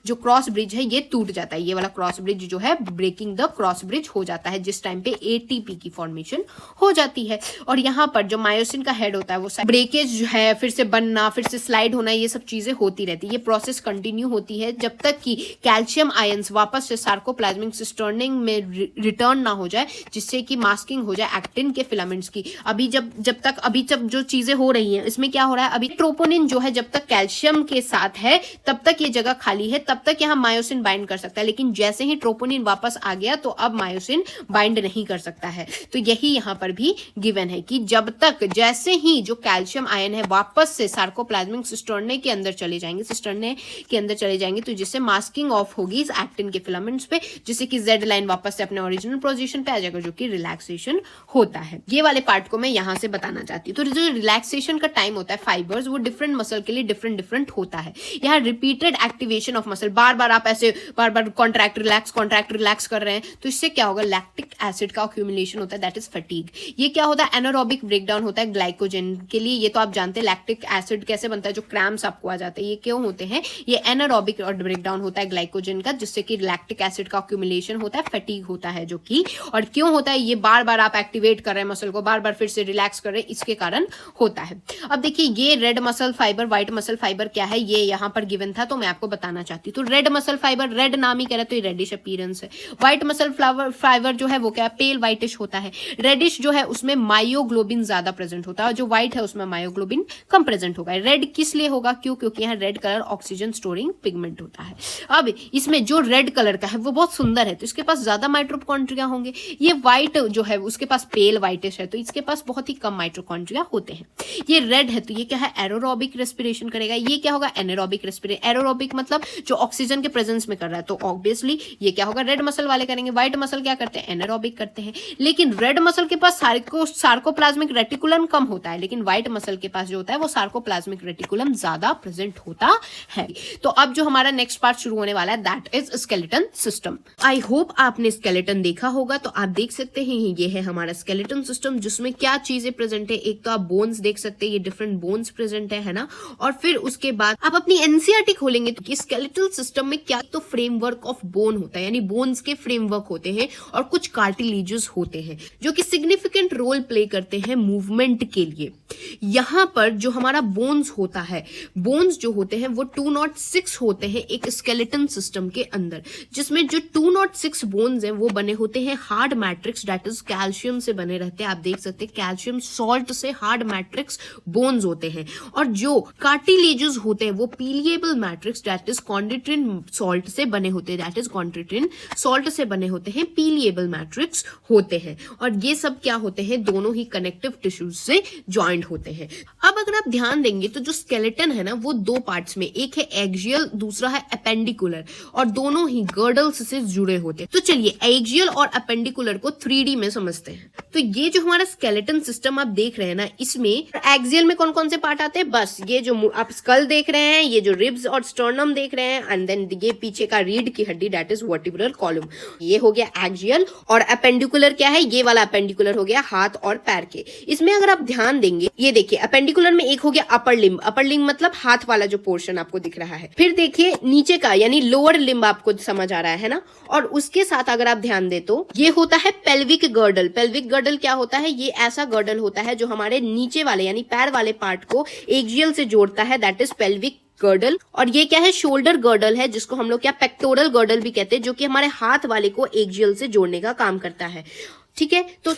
जो क्रॉस ब्रिज है ये टूट जाता है। ये वाला क्रॉस ब्रिज जो है ब्रेकिंग द क्रॉस ब्रिज हो जाता है, जिस टाइम पे एटीपी की फॉर्मेशन हो जाती है। और यहाँ पर जो मायोसिन का हेड होता है वो ब्रेकेज जो है, फिर से बनना, फिर से स्लाइड होना, ये सब चीजें होती रहती है। ये प्रोसेस कंटिन्यू होती है जब तक कि कैल्शियम आयंस वापस से सार्कोप्लाज्मिक सिस्टर्निंग में रिटर्न ना हो जाए, जिससे कि मास्किंग हो जाए एक्टिन के फिलामेंट्स की। अभी जब जो चीजें हो रही हैं इसमें क्या हो रहा है, अभी ट्रोपोनिन जो है जब तक कैल्शियम के साथ है तब तक ये जगह खाली है, तब तक यहाँ मायोसिन बाइंड कर सकता है, लेकिन जैसे ही ट्रोपोनिन वापस आ गया तो अब मायोसिन बाइंड नहीं कर सकता है। तो यही यहाँ पर भी गिवन है कि जब तक जैसे ही जो कैल्शियम आयन है वापस से सार्कोप्लाज्मिक सिस्टर्ने के अंदर चले जाएंगे तो जिससे मास्किंग ऑफ होगी इस एक्टिन के फिलामेंट्स पे, जिससे कि जेड लाइन वापस से अपने ओरिजिनल पोजीशन पे आ जाएगा, जो कि रिलैक्सेशन होता है। ये वाले पार्ट को मैं यहाँ से बताना चाहती हूँ। तो जो रिलैक्सेशन का टाइम होता है फाइबर्स, वो डिफरेंट मसल के लिए डिफरेंट होता है। यहाँ रिपीटेड एक्टिवेशन ऑफ मसल, बार बार आप ऐसे बार बार कॉन्ट्रैक्ट रिलैक्स कर रहे हैं, तो इससे क्या होगा, लैक्टिक एसिड का अक्यूमुलेशन होता है, दैट इज फटीग। ये क्या होता है, एनारोबिक ब्रेकडाउन होता है ग्लाइकोजन के लिए। ये तो आप जानते हैं लैक्टिक एसिड कैसे बनता है, जो क्रैम्प्स आपको आ जाते हैं ये क्यों होते हैं, ये एनारोबिक और ब्रेकडाउन होता है ग्लाइकोजन का, जिससे कि लैक्टिक एसिड का अक्यूमुलेशन होता है, फटीग होता है जो कि, और क्यों होता है, ये बार बार आप एक्टिवेट कर रहे हैं मसल को, बार बार फिर से रिलैक्स कर रहे हैं, इसके कारण होता है। अब देखिए ये red muscle fibre, white muscle fibre क्या है, ये यहाँ पर गिवन था तो मैं आपको बताना चाहती हूँ। तो रेड मसल फाइबर, रेड नाम ही कह रहा है तो ये रेडिश अपीयरेंस है। व्हाइट मसल फाइबर जो है वो क्या है, पेल व्हाइटिश होता है। रेडिश जो है उसमें मायोग्लोबिन ज्यादा प्रेजेंट होता है, और जो व्हाइट है उसमें मायोग्लोबिन कम प्रेजेंट होगा। रेड किस लिए होगा, क्योंकि यहाँ red colour oxygen storing pigment होता है। अब इसमें जो रेड कलर का है वो बहुत सुंदर है, तो इसके पास ज्यादा माइटोकॉन्ड्रिया होंगे। ये व्हाइट जो है उसके पास पेल व्हाइटिश है, तो इसके पास बहुत ही कम माइटोकॉन्ड्रिया होते हैं। ये रेड है तो ये क्या है, एरोरोबिक रेस्पिरेशन करेगा। ये क्या होगा, एनारोबिक रेस्पिरेशन। एरोरोबिक मतलब जो ऑक्सीजन के प्रेजेंस में कर रहा है, तो ऑब्वियसली ये क्या होगा, रेड मसल वाले करेंगे। व्हाइट मसल क्या करते हैं, एनारोबिक करते हैं। लेकिन रेड मसल के पास सार्कोप्लाज्मिक रेटिकुलम कम होता है, लेकिन व्हाइट मसल के पास जो होता है वो सार्कोप्लाज्मिक रेटिकुलम ज्यादा प्रेजेंट होता है। तो अब जो हमारा नेक्स्ट पार्ट शुरू होने वाला है that is skeleton system. I hope आपने स्केलेटन देखा होगा। तो आप देख सकते हैं ये है हमारा स्केलेटन सिस्टम, जिसमें क्या चीजें प्रेजेंट है। एक तो आप बोन्स देख सकते हैं, ये डिफरेंट बोन्स प्रेजेंट है ना। और फिर उसके बाद आप अपनी एनसीईआरटी खोलेंगे तो स्केलेटल सिस्टम में क्या तो फ्रेमवर्क ऑफ बोन होता है, यानी बोन्स के फ्रेमवर्क होते हैं, और कुछ कार्टिलेजेस होते हैं जो कि सिग्निफिकेंट रोल प्ले करते हैं मूवमेंट के लिए। यहां पर जो हमारा बोन्स होता है, बोन्स जो होते हैं वो 206 होते हैं एक स्केलेटन सिस्टम के अंदर, जिसमें जो 206 बोन्स हैं वो बने होते हैं hard matrix, that is calcium से बने रहते हैं। आप देख सकते हैं कैल्शियम सॉल्ट से हार्ड मैट्रिक्स बोन्स होते हैं। और जो कार्टिलेजेस होते हैं वो पीलिएबल मैट्रिक्स, दैट इज कॉन्ड्रिटिन सॉल्ट से बने होते हैं, दैट इज कॉन्ड्रिटिन सॉल्ट से बने होते हैं, पीलिएबल मैट्रिक्स होते हैं। और ये सब क्या होते हैं, दोनों ही कनेक्टिव टिश्यूज से ज्वाइंट होते हैं। अब अगर आप ध्यान देंगे तो जो स्केलेटन है ना वो दो पार्ट्स में, एक है एक्सियल, दूसरा है अपेंडिकुलर, और दोनों ही गर्डल्स से जुड़े होते हैं। तो चलिए एक्सियल और अपेंडिकुलर को 3D में समझते हैं। तो ये जो हमारा स्केलेटन सिस्टम आप देख रहे हैं ना, इसमें एक्सियल में कौन कौन से पार्ट आते हैं, बस ये जो आप स्कल देख रहे हैं, ये जो रिब्स और स्टर्नम देख रहे हैं, एंड देन ये पीछे का रीढ़ की हड्डी, दैट इज वर्टिब्रल कॉलम। ये हो गया एक्सियल। और अपेंडिकुलर क्या है, ये वाला अपेंडिकुलर हो गया हाथ और पैर के। इसमें अगर आप ध्यान देंगे, ये देखिए अपेंडिकुलर में एक हो गया अपर लिम्ब, अपर लिम्ब मतलब हाथ वाला जो पोर्शन आपको दिख रहा है। फिर देखिए नीचे का यानी लोअर लिम्ब आपको समझ आ रहा है ना। और उसके साथ अगर आप ध्यान दे तो ये होता है पेल्विक गर्डल। पेल्विक गर्डल क्या होता है, ये ऐसा गर्डल होता है जो हमारे नीचे वाले यानी पैर वाले पार्ट को एक्सियल से जोड़ता है, दैट इज पेल्विक गर्डल। और ये क्या है, शोल्डर गर्डल है, जिसको हम लोग क्या पेक्टोरल गर्डल भी कहते हैं, जो कि हमारे हाथ वाले को एक्सियल से जोड़ने का काम करता है। ठीक है, तो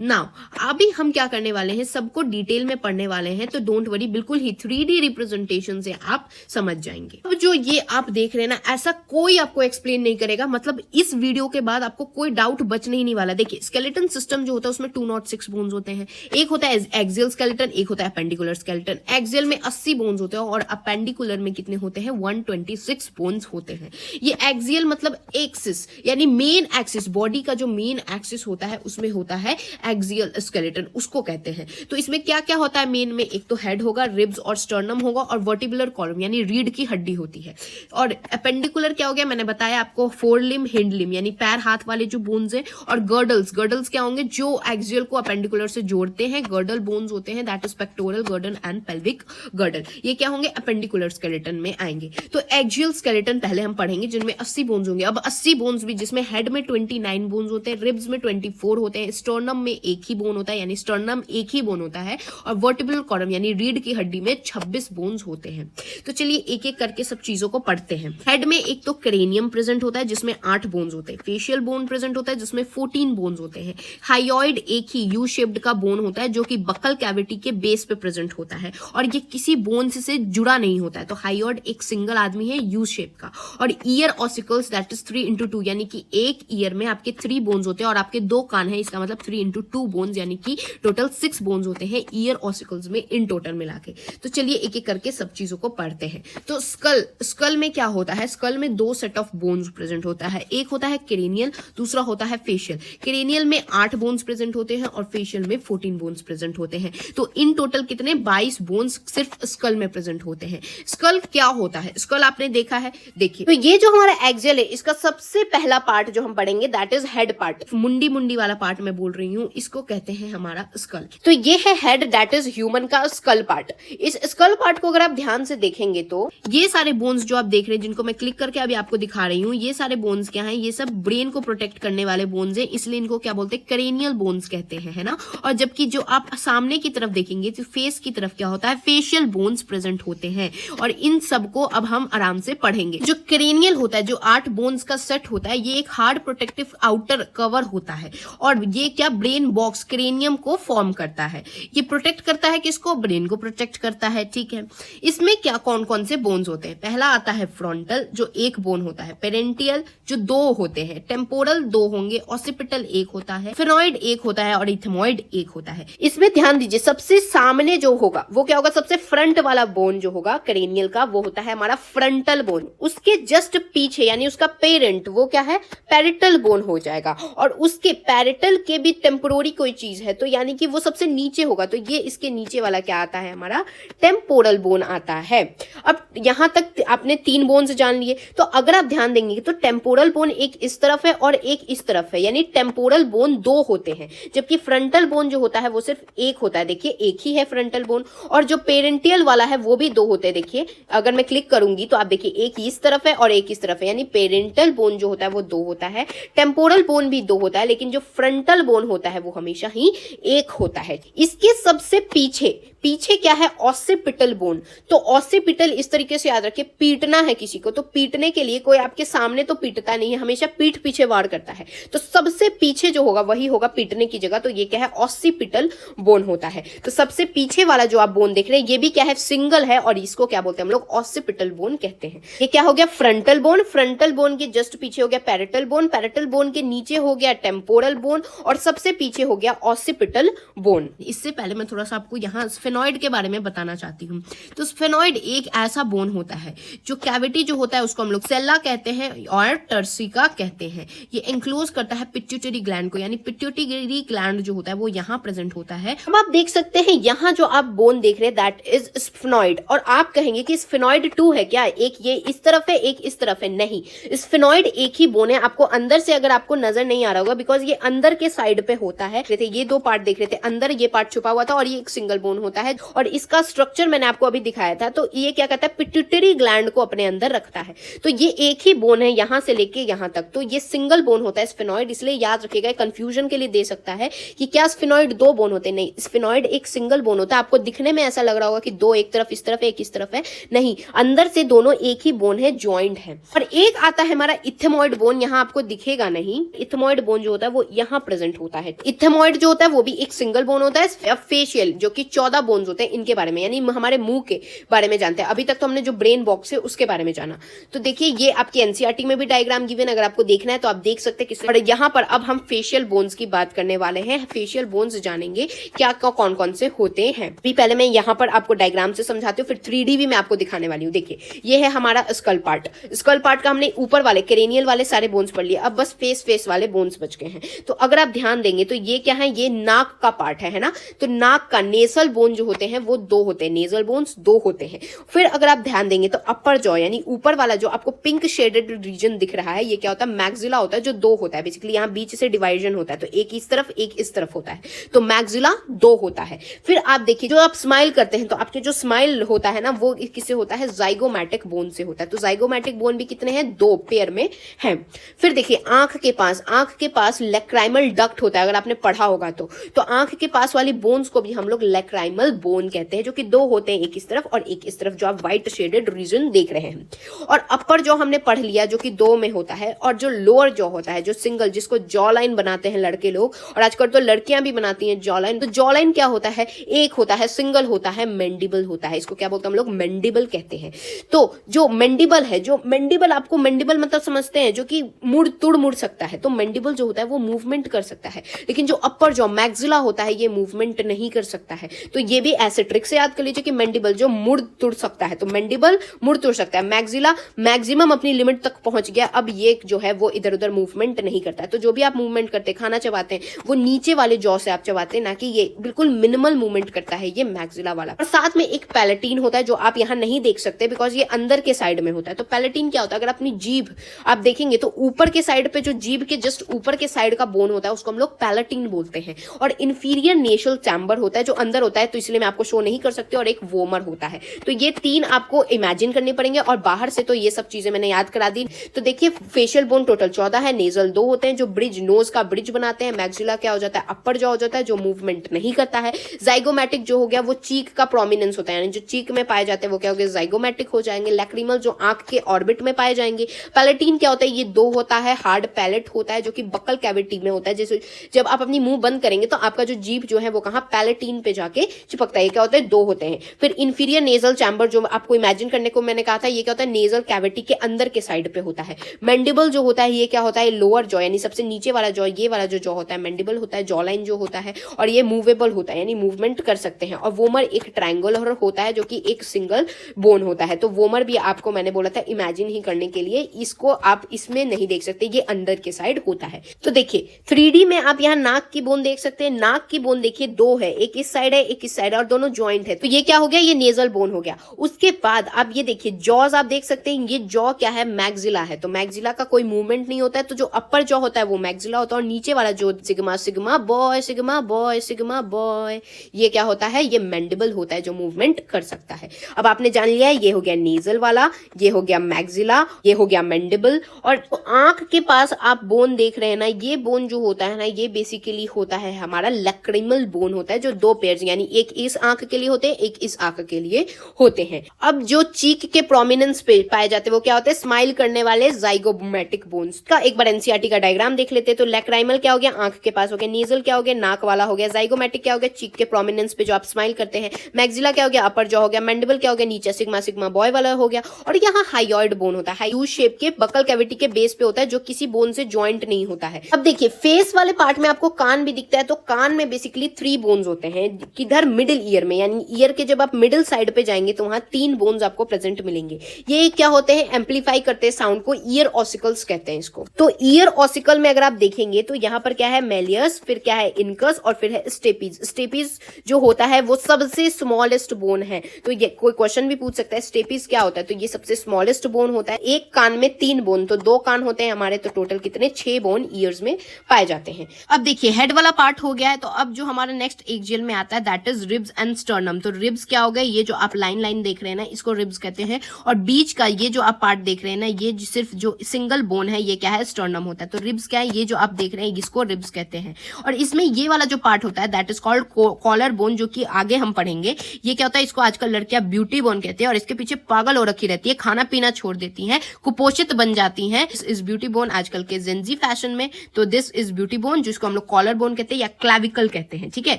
नाउ अभी हम क्या करने वाले हैं, सबको डिटेल में पढ़ने वाले हैं, तो डोंट वरी, बिल्कुल ही 3D रिप्रेजेंटेशन से आप समझ जाएंगे। अब जो ये आप देख रहे हैं ना, ऐसा कोई आपको एक्सप्लेन नहीं करेगा, मतलब इस वीडियो के बाद आपको कोई डाउट बचने ही नहीं वाला। देखिए स्केलेटन सिस्टम जो होता है उसमें 206 बोन्स होते हैं। एक होता है एक्सियल स्केलेटन, एक होता है अपेंडिकुलर स्केलेटन। एक्सियल में 80 बोन्स होते हैं और अपेंडिकुलर में कितने होते हैं, 126 बोन्स होते हैं। ये एक्सियल मतलब एक्सिस यानी मेन एक्सिस, बॉडी का जो मेन एक्सिस होता है उसमें होता है एक्सियल स्केलेटन, उसको कहते हैं। तो इसमें क्या क्या होता है मेन में, एक तो हेड होगा, रिब्स और स्टर्नम होगा, और वर्टिब्युलर कॉलम यानी रीढ़ की हड्डी होती है। और अपेंडिकुलर क्या हो गया, मैंने बताया आपको, फोर लिम, हिंड लिम यानी पैर हाथ वाले जो बोन्स हैं। और गर्डल्स, गर्डल्स क्या होंगे, जो एक्सियल को अपेंडिकुलर से जोड़ते हैं, गर्डल बोन्स होते हैं, that is pectoral girdle and pelvic girdle. ये क्या होंगे, अपेंडिकुलर स्केलेटन में आएंगे। तो एक्सियल स्केलेटन पहले हम पढ़ेंगे, जिनमें 80 बोन्स होंगे। अब 80 बोन्स भी, जिसमें हेड में 29 बोन्स होते हैं, रिब्स में 24 4 होते हैं। स्टर्नम में एक ही बोन होता है, यानी स्टर्नम एक ही बोन होता है। और वर्टिब्रल कॉलम यानी रीढ़ की हड्डी में 26 बोन्स होते हैं। तो चलिए एक एक करके सब चीजों को पढ़ते हैं। हेड में एक तो क्रेनियम प्रेजेंट होता है जिसमें 8 बोन्स होते हैं। फेशियल बोन प्रेजेंट होता है जिसमें 14 बोन्स होते हैं। हाइयोइड एक ही यू शेप्ड का बोन होता है जो कि बकल कैविटी के बेस पे प्रेजेंट होता है और ये किसी बोन्स से जुड़ा नहीं होता है। तो हाइयोइड एक सिंगल आदमी है यू शेप का। और ear ossicles that is 3x2 यानी कि एक ईयर में आपके 3 बोन्स होते हैं और आपके 2 कान है, इसका मतलब 3x2 बोन्स यानी कि टोटल 6 बोन्स होते हैं ईयर ऑसिकल्स में इन टोटल मिला के। तो चलिए एक एक करके सब चीजों को पढ़ते हैं। तो स्कल में क्या होता है? स्कल में 2 सेट ऑफ बोन्स प्रेजेंट होता है। एक होता है क्रेनियल, दूसरा होता है फेशियल। क्रेनियल में 8 बोन्स प्रेजेंट होते हैं और फेशियल में 14 बोन्स प्रेजेंट होते हैं। तो इन टोटल कितने 22 बोन्स सिर्फ स्कल में प्रेजेंट होते हैं। स्कल क्या होता है? स्कल आपने देखा है, देखिए। तो ये जो हमारा एक्सेल है इसका सबसे पहला पार्ट जो हम पढ़ेंगे दैट इज हेड पार्ट। मुंडी मुंडी वाला पार्ट मैं बोल रही हूँ, इसको कहते हैं हमारा स्कल। तो ये है हेड दैट इज ह्यूमन का स्कल पार्ट। इस स्कल पार्ट को अगर आप ध्यान से देखेंगे तो ये सारे बोन्स जो आप देख रहे हैं जिनको मैं क्लिक करके अभी आपको दिखा रही हूँ, ये सारे बोन्स क्या हैं? ये सब ब्रेन को प्रोटेक्ट करने वाले बोन्स हैं, इसलिए इनको क्या बोलते हैं? क्रेनियल बोन्स कहते हैं, है ना। और जबकि जो आप सामने की तरफ देखेंगे तो फेस की तरफ क्या होता है? फेशियल बोन्स प्रेजेंट होते हैं। और इन सबको अब हम आराम से पढ़ेंगे। जो क्रेनियल होता है, जो 8 बोन्स का सेट होता है, ये एक हार्ड प्रोटेक्टिव आउटर कवर होता है और ये क्या ब्रेन बॉक्स क्रेनियम को फॉर्म करता है। ये प्रोटेक्ट करता है किसको? ब्रेन को प्रोटेक्ट करता है, ठीक है। इसमें क्या कौन कौन से बोन्स होते हैं? पहला आता है फ्रंटल जो 1 बोन होता है, पेरेंटियल जो 2 होते हैं, टेम्पोरल 2 होंगे, ऑसिपिटल 1 होता है, फिनोइड 1 होता है और इथमोइड 1 होता है। इसमें ध्यान दीजिए सबसे सामने जो होगा वो क्या होगा? सबसे फ्रंट वाला बोन जो होगा क्रेनियल का वो होता है हमारा फ्रंटल बोन। उसके जस्ट पीछे यानी उसका पेरेंट वो क्या है? पैरेटल बोन हो जाएगा। और उसके पैरेटल के भी टेम्पोररी कोई चीज है तो यानी कि वो सबसे नीचे होगा। तो ये इसके नीचे वाला क्या आता है? हमारा टेम्पोरल बोन आता है। अब यहां तक आपने 3 बोन्स जान लिए। तो अगर आप ध्यान देंगे तो टेम्पोरल बोन एक इस तरफ है और एक इस तरफ है, यानी टेम्पोरल बोन 2 होते हैं, जबकि फ्रंटल बोन जो होता है वो सिर्फ 1 होता है। देखिए एक ही है फ्रंटल बोन। और जो पेरेंटियल वाला है वो भी 2 होते हैं। देखिए अगर मैं क्लिक करूंगी तो आप देखिए एक इस तरफ है और एक इस तरफ है, यानी पेरेंटल बोन जो होता है वो 2 होता है, टेम्पोरल बोन भी 2 होता है, लेकिन जो फ्रंटल बोन होता है वो हमेशा ही 1 होता है। इसके सबसे पीछे क्या है? Occipital bone. तो ऑसिपिटल इस तरीके से याद रखिए, पीटना है किसी को तो पीटने के लिए कोई आपके सामने तो पीटता नहीं है, हमेशा पीठ पीछे वार करता है। तो सबसे पीछे जो होगा वही होगा पीटने की जगह। तो ये क्या है? ऑसिपिटल बोन होता है। तो सबसे पीछे वाला जो आप बोन देख रहे हैं ये भी क्या है? सिंगल है और इसको क्या बोलते हैं हम लोग? ऑसिपिटल बोन कहते हैं। ये क्या हो गया? Frontal bone. फ्रंटल बोन के जस्ट पीछे हो गया पैरेटल बोन। पैरेटल बोन के नीचे हो गया टेम्पोरल बोन और सबसे पीछे हो गया ऑसिपिटल बोन। इससे पहले मैं थोड़ा सा आपको यहाँ स्फेनॉइड के बारे में बताना चाहती हूँ। तो स्फेनॉइड एक ऐसा बोन होता है जो कैविटी जो होता है उसको हम लोग सेल्ला कहते हैं और टर्सिका कहते हैं। ये एंक्लोज करता है पिट्यूटरी ग्लैंड को, यानी पिट्यूटरी ग्लैंड जो होता है वो यहाँ प्रेजेंट होता है। अब आप देख सकते हैं यहाँ जो आप बोन देख रहे हैं दैट इज स्फेनॉइड। और आप कहेंगे कि स्फेनॉइड 2 है क्या? एक ये इस तरफ है एक इस तरफ है। नहीं, स्फेनॉइड एक ही बोन है। आपको अंदर से अगर आपको नजर नहीं आ रहा होगा बिकॉज ये अंदर के साइड पे होता है। ये 2 पार्ट देख रहे थे, अंदर ये पार्ट छुपा हुआ था और ये एक सिंगल बोन होता है। और इसका स्ट्रक्चर मैंने आपको अभी दिखाया था। तो ये क्या कहता है? पिट्यूटरी ग्लैंड को अपने अंदर रखता है। तो ये एक ही बोन है यहां से लेके यहां तक। तो ये सिंगल बोन होता है स्फेनॉइड, इसलिए याद रखिएगा। कंफ्यूजन के लिए दे सकता है कि क्या स्फेनॉइड 2 बोन होते हैं? नहीं, स्फेनॉइड एक सिंगल बोन होता है। आपको दिखने में ऐसा लग रहा होगा कि 2 एक तरफ इस तरफ है एक इस तरफ है, नहीं, अंदर से दोनों एक ही बोन है, ज्वाइंट है। और एक आता है हमारा इथेमॉइड बोन, यहाँ आपको दिखेगा नहीं। इथेमॉइड बोन जो होता है वो यहाँ प्रेजेंट होता है। इथेमॉइड जो होता है वो भी एक सिंगल बोन होता है। फेशियल जो कि 14 बोन्स होते हैं, इनके बारे में यानी हमारे मुंह के बारे में जानते हैं। अभी तक तो हमने जो ब्रेन बॉक्स है उसके बारे में जाना। तो देखिए ये आपकी एनसीईआरटी में भी डायग्राम गिवन, अगर आपको देखना है तो आप देख सकते हैं। और यहाँ पर अब हम फेशियल बोन्स की बात करने वाले हैं। फेशियल बोन्स जानेंगे क्या कौन कौन से होते हैं। अभी पहले मैं यहाँ पर आपको डायग्राम से समझाती हूँ, फिर 3D भी मैं आपको दिखाने वाली हूँ। देखिए ये है हमारा स्कल पार्ट। स्कल पार्ट का हमने ऊपर वाले क्रेनियल वाले सारे बोन्स पढ़ लिए। अब बस फेस वाले बोन्स बच गए हैं। तो अगर आप ध्यान देंगे तो ये क्या है? ये नाक का पार्ट है ना। तो नाक का नेसल बोन जो होते हैं वो 2 होते हैं, नेजल बोन्स 2 होते हैं। फिर अगर आप ध्यान देंगे तो अपर जॉ यानी ऊपर वाला जो आपको पिंक शेडेड रीजन दिख रहा है, ये क्या होता है, मैक्सिला होता है, जो 2 होता है। बेसिकली यहाँ बीच से डिवाइजन होता है, तो एक इस तरफ एक इस तरफ होता है, तो मैक्सिला 2 होता है। फिर आप देखिए जो आप स्माइल करते हैं तो आपके जो स्माइल होता है ना वो किससे होता है, जाइगोमैटिक बोन से होता है। तो जाइगोमैटिक बोन भी कितने हैं, 2 पेयर में हैं। फिर देखिए आंख के पास लैक्राइमल डक्ट होता है, अगर आपने पढ़ा होगा तो आंख के पास वाली बोन्स को भी हम लोग लैक्राइमल बोन कहते हैं, जो कि 2 होते हैं, एक इस तरफ और एक इस तरफ, जो आप व्हाइट शेडेड रीजन देख रहे हैं। और अपर जॉ हमने पढ़ लिया जो कि 2 में होता है, और जो लोअर जॉ होता है, जो सिंगल, जिसको जॉ लाइन बनाते हैं लड़के लोग, और आजकल तो लड़कियां भी बनाती हैं जॉ लाइन। तो जॉ लाइन क्या होता है, एक होता है सिंगल होता है, मैंडिबल होता है, इसको क्या बोलते हैं हम लोग, मैंडिबल कहते हैं। तो जो मैंडिबल है, जो मैंडिबल, आपको मैंडिबल मतलब समझते हैं, जो कि मुड़ सकता है, तो मैंडिबल जो होता है वो मूवमेंट कर सकता है, लेकिन जो अपर जॉ मैक्सिला होता है ये मूवमेंट नहीं कर सकता है। तो ये भी ऐसे ट्रिक से याद कर लीजिए कि मैंडिबल जो मुड़ तुड़ सकता है, तो मैंडिबल मुड़ तुड़ सकता है, मैक्सिला मैक्सिमम अपनी लिमिट तक पहुंच गया, अब ये जो है वो इधर उधर मूवमेंट नहीं करता है। तो जो भी आप मूवमेंट करते हैं, खाना चबाते हैं, वो नीचे वाले जॉ से आप चबाते हैं, ना कि ये बिल्कुल मिनिमल मूवमेंट करता है ये मैक्सिला वाला। और साथ में एक पैलेटीन होता है जो आप यहां नहीं देख सकते बिकॉज ये अंदर के साइड में होता है। तो पैलेटीन क्या होता है, अगर अपनी जीभ आप देखेंगे तो ऊपर के साइड पे जो जीभ के जस्ट ऊपर के साइड का बोन होता है उसको हम लोग पैलेटीन बोलते हैं। और इंफीरियर नेशल चैम्बर होता है जो अंदर होता है, तो इसलिए मैं आपको शो नहीं कर सकती, और एक वोमर होता है। तो ये 3 आपको इमेजिन करने पड़ेंगे, और बाहर से तो ये सब चीजें मैंने याद करा दी। तो देखिए फेशियल बोन टोटल 14 है, नेजल 2 होते हैं जो ब्रिज, नोज का ब्रिज बनाते हैं, मैक्सिला क्या हो जाता है, अपर जॉ हो जाता है जो मूवमेंट नहीं करता है, जाइगोमैटिक जो हो गया वो चीक का प्रोमिनेंस होता है, यानी जो चीक में पाए जाते हैं वो क्या हो गया, जाइगोमैटिक हो जाएंगे। लैक्रिमल जो आंख के ऑर्बिट में पाए जाएंगे। पैलेटीन क्या होता है, ये 2 होता है, हार्ड पैलेट होता है जो कि बकल कैविटी में होता है, जैसे जब आप अपनी मुंह बंद करेंगे तो आपका जो जीभ जो है वो कहां, पैलेटीन पे जाके चिपकता है। ये क्या होता है, 2 होते हैं। फिर इंफीरियर नेजल चैम्बर जो आपको इमेजिन करने को मैंने कहा था, ये क्या होता है, नेजल कैविटी के अंदर के साइड पे होता है। मैंडिबल जो होता है ये क्या होता है, लोअर जॉ यानी सबसे नीचे वाला जॉ, ये वाला जो जॉ होता है मैंडिबल होता है, जॉ लाइन जो होता है, और ये मूवेबल होता है यानी मूवमेंट कर सकते हैं। और वोमर एक ट्रायंगुलर होता है जो कि एक सिंगल बोन होता है। तो वोमर भी आपको मैंने बोला था इमेजिन ही करने के लिए, इसको आप इसमें नहीं देख सकते, ये अंदर के साइड होता है। तो देखिए 3D में आप यहाँ नाक की बोन देख सकते हैं। नाक की बोन देखिए 2 है, एक इस साइड है एक इस साइड है, और दोनों ज्वाइंट है। तो ये क्या हो गया, ये नेजल बोन हो गया। उसके बाद आप ये देखिए जॉज आप देख सकते हैं, ये जॉ क्या है, मैक्सिला है। तो मैक्सिला का कोई मूवमेंट नहीं होता है, तो जो अपर जॉ होता है वो मैक्सिला होता है, और नीचे वाला जो sigma sigma boy sigma boy sigma boy, ये क्या होता है, ये मैंडिबल होता है जो मूवमेंट कर सकता है। अब आपने जान लिया है, ये हो गया नेजल वाला, ये हो गया मैक्सिला, ये हो गया मैंडिबल। और तो आंख के पास आप बोन देख रहे हैं ना, ये बोन जो होता है ना, ये बेसिकली होता है हमारा लैक्रिमल बोन होता है, जो 2 पेयर्स यानी एक इस आंख के लिए होते हैं, एक इस आंख के लिए होते हैं। अब जो चीक के प्रोमिनेंस पे पाए जाते हैं वो क्या होते हैं, स्माइल करने वाले जाइगोमैटिक बोन्स का एक बार एनसीईआरटी का डायग्राम देख लेते हैं। तो लैक्राइमल क्या हो गया, आंख के पास हो गया, नेजल क्या हो गया, नाक वाला हो गया, जाइगोमैटिक क्या हो गया, चीक के प्रोमिनेंस पे जो आप स्माइल करते हैं, मैक्सिला क्या हो गया, अपर जॉ हो गया, मैंडिबल क्या हो गया, नीचे सिग्मा सिग्मा बॉय वाला हो गया, और यहाँ हाइयोइड बोन होता है, यू शेप के बकल कैविटी के बेस पे होता है जो किसी बोन से ज्वाइंट नहीं होता है। अब देखिए फेस वाले पार्ट में आपको कान भी दिखता है, तो कान में बेसिकली 3 बोन्स होते हैं, किधर मिडिल ईयर में, यानी ईयर के जब आप मिडिल साइड पे जाएंगे तो वहां 3 बोन्स आपको प्रेजेंट मिलेंगे। ये क्या होते हैं, एम्पलीफाई करते हैं साउंड को, ईयर ऑसिकल्स कहते हैं इसको। तो ईयर ऑसिकल में अगर आप देखेंगे तो यहाँ पर क्या है, मेलियस, फिर क्या है इनकस, और फिर है स्टेपीज। स्टेपीज जो होता है वो सबसे स्मॉलेस्ट बोन है। तो ये कोई क्वेश्चन भी पूछ सकता है स्टेपीज क्या होता है, तो ये सबसे स्मॉलेस्ट बोन होता है। एक कान में 3 बोन, तो 2 कान होते हैं हमारे, तो टोटल कितने, 6 बोन ईयर्स में पाए जाते हैं। अब देखिए हेड वाला पार्ट हो गया है, तो अब जो हमारा नेक्स्ट एक्सियल में आता है that is ribs and sternum. तो रिब्स क्या हो गए, ये जो आप लाइन लाइन देख रहे हैं ना, इसको रिब्स कहते हैं, और बीच का ये जो आप पार्ट देख रहे हैं ना, ये सिर्फ जो सिंगल बोन है ये क्या है, स्टर्नम होता है। तो रिब्स क्या है, ये जो आप देख रहे हैं इसको रिब्स कहते हैं। और इसमें ये वाला जो पार्ट होता है that is called collar bone, जो कि आगे हम पढ़ेंगे। ये क्या होता है, इसको आजकल लड़कियां ब्यूटी बोन कहते हैं, और इसके पीछे पागल हो रखी रहती है, खाना पीना छोड़ देती हैं, कुपोषित बन जाती हैं। इस ब्यूटी बोन आजकल के जेंजी फैशन में, तो दिस इज ब्यूटी बोन जिसको हम लोग कॉलर बोन कहते हैं या क्लैविकल कहते हैं, ठीक है।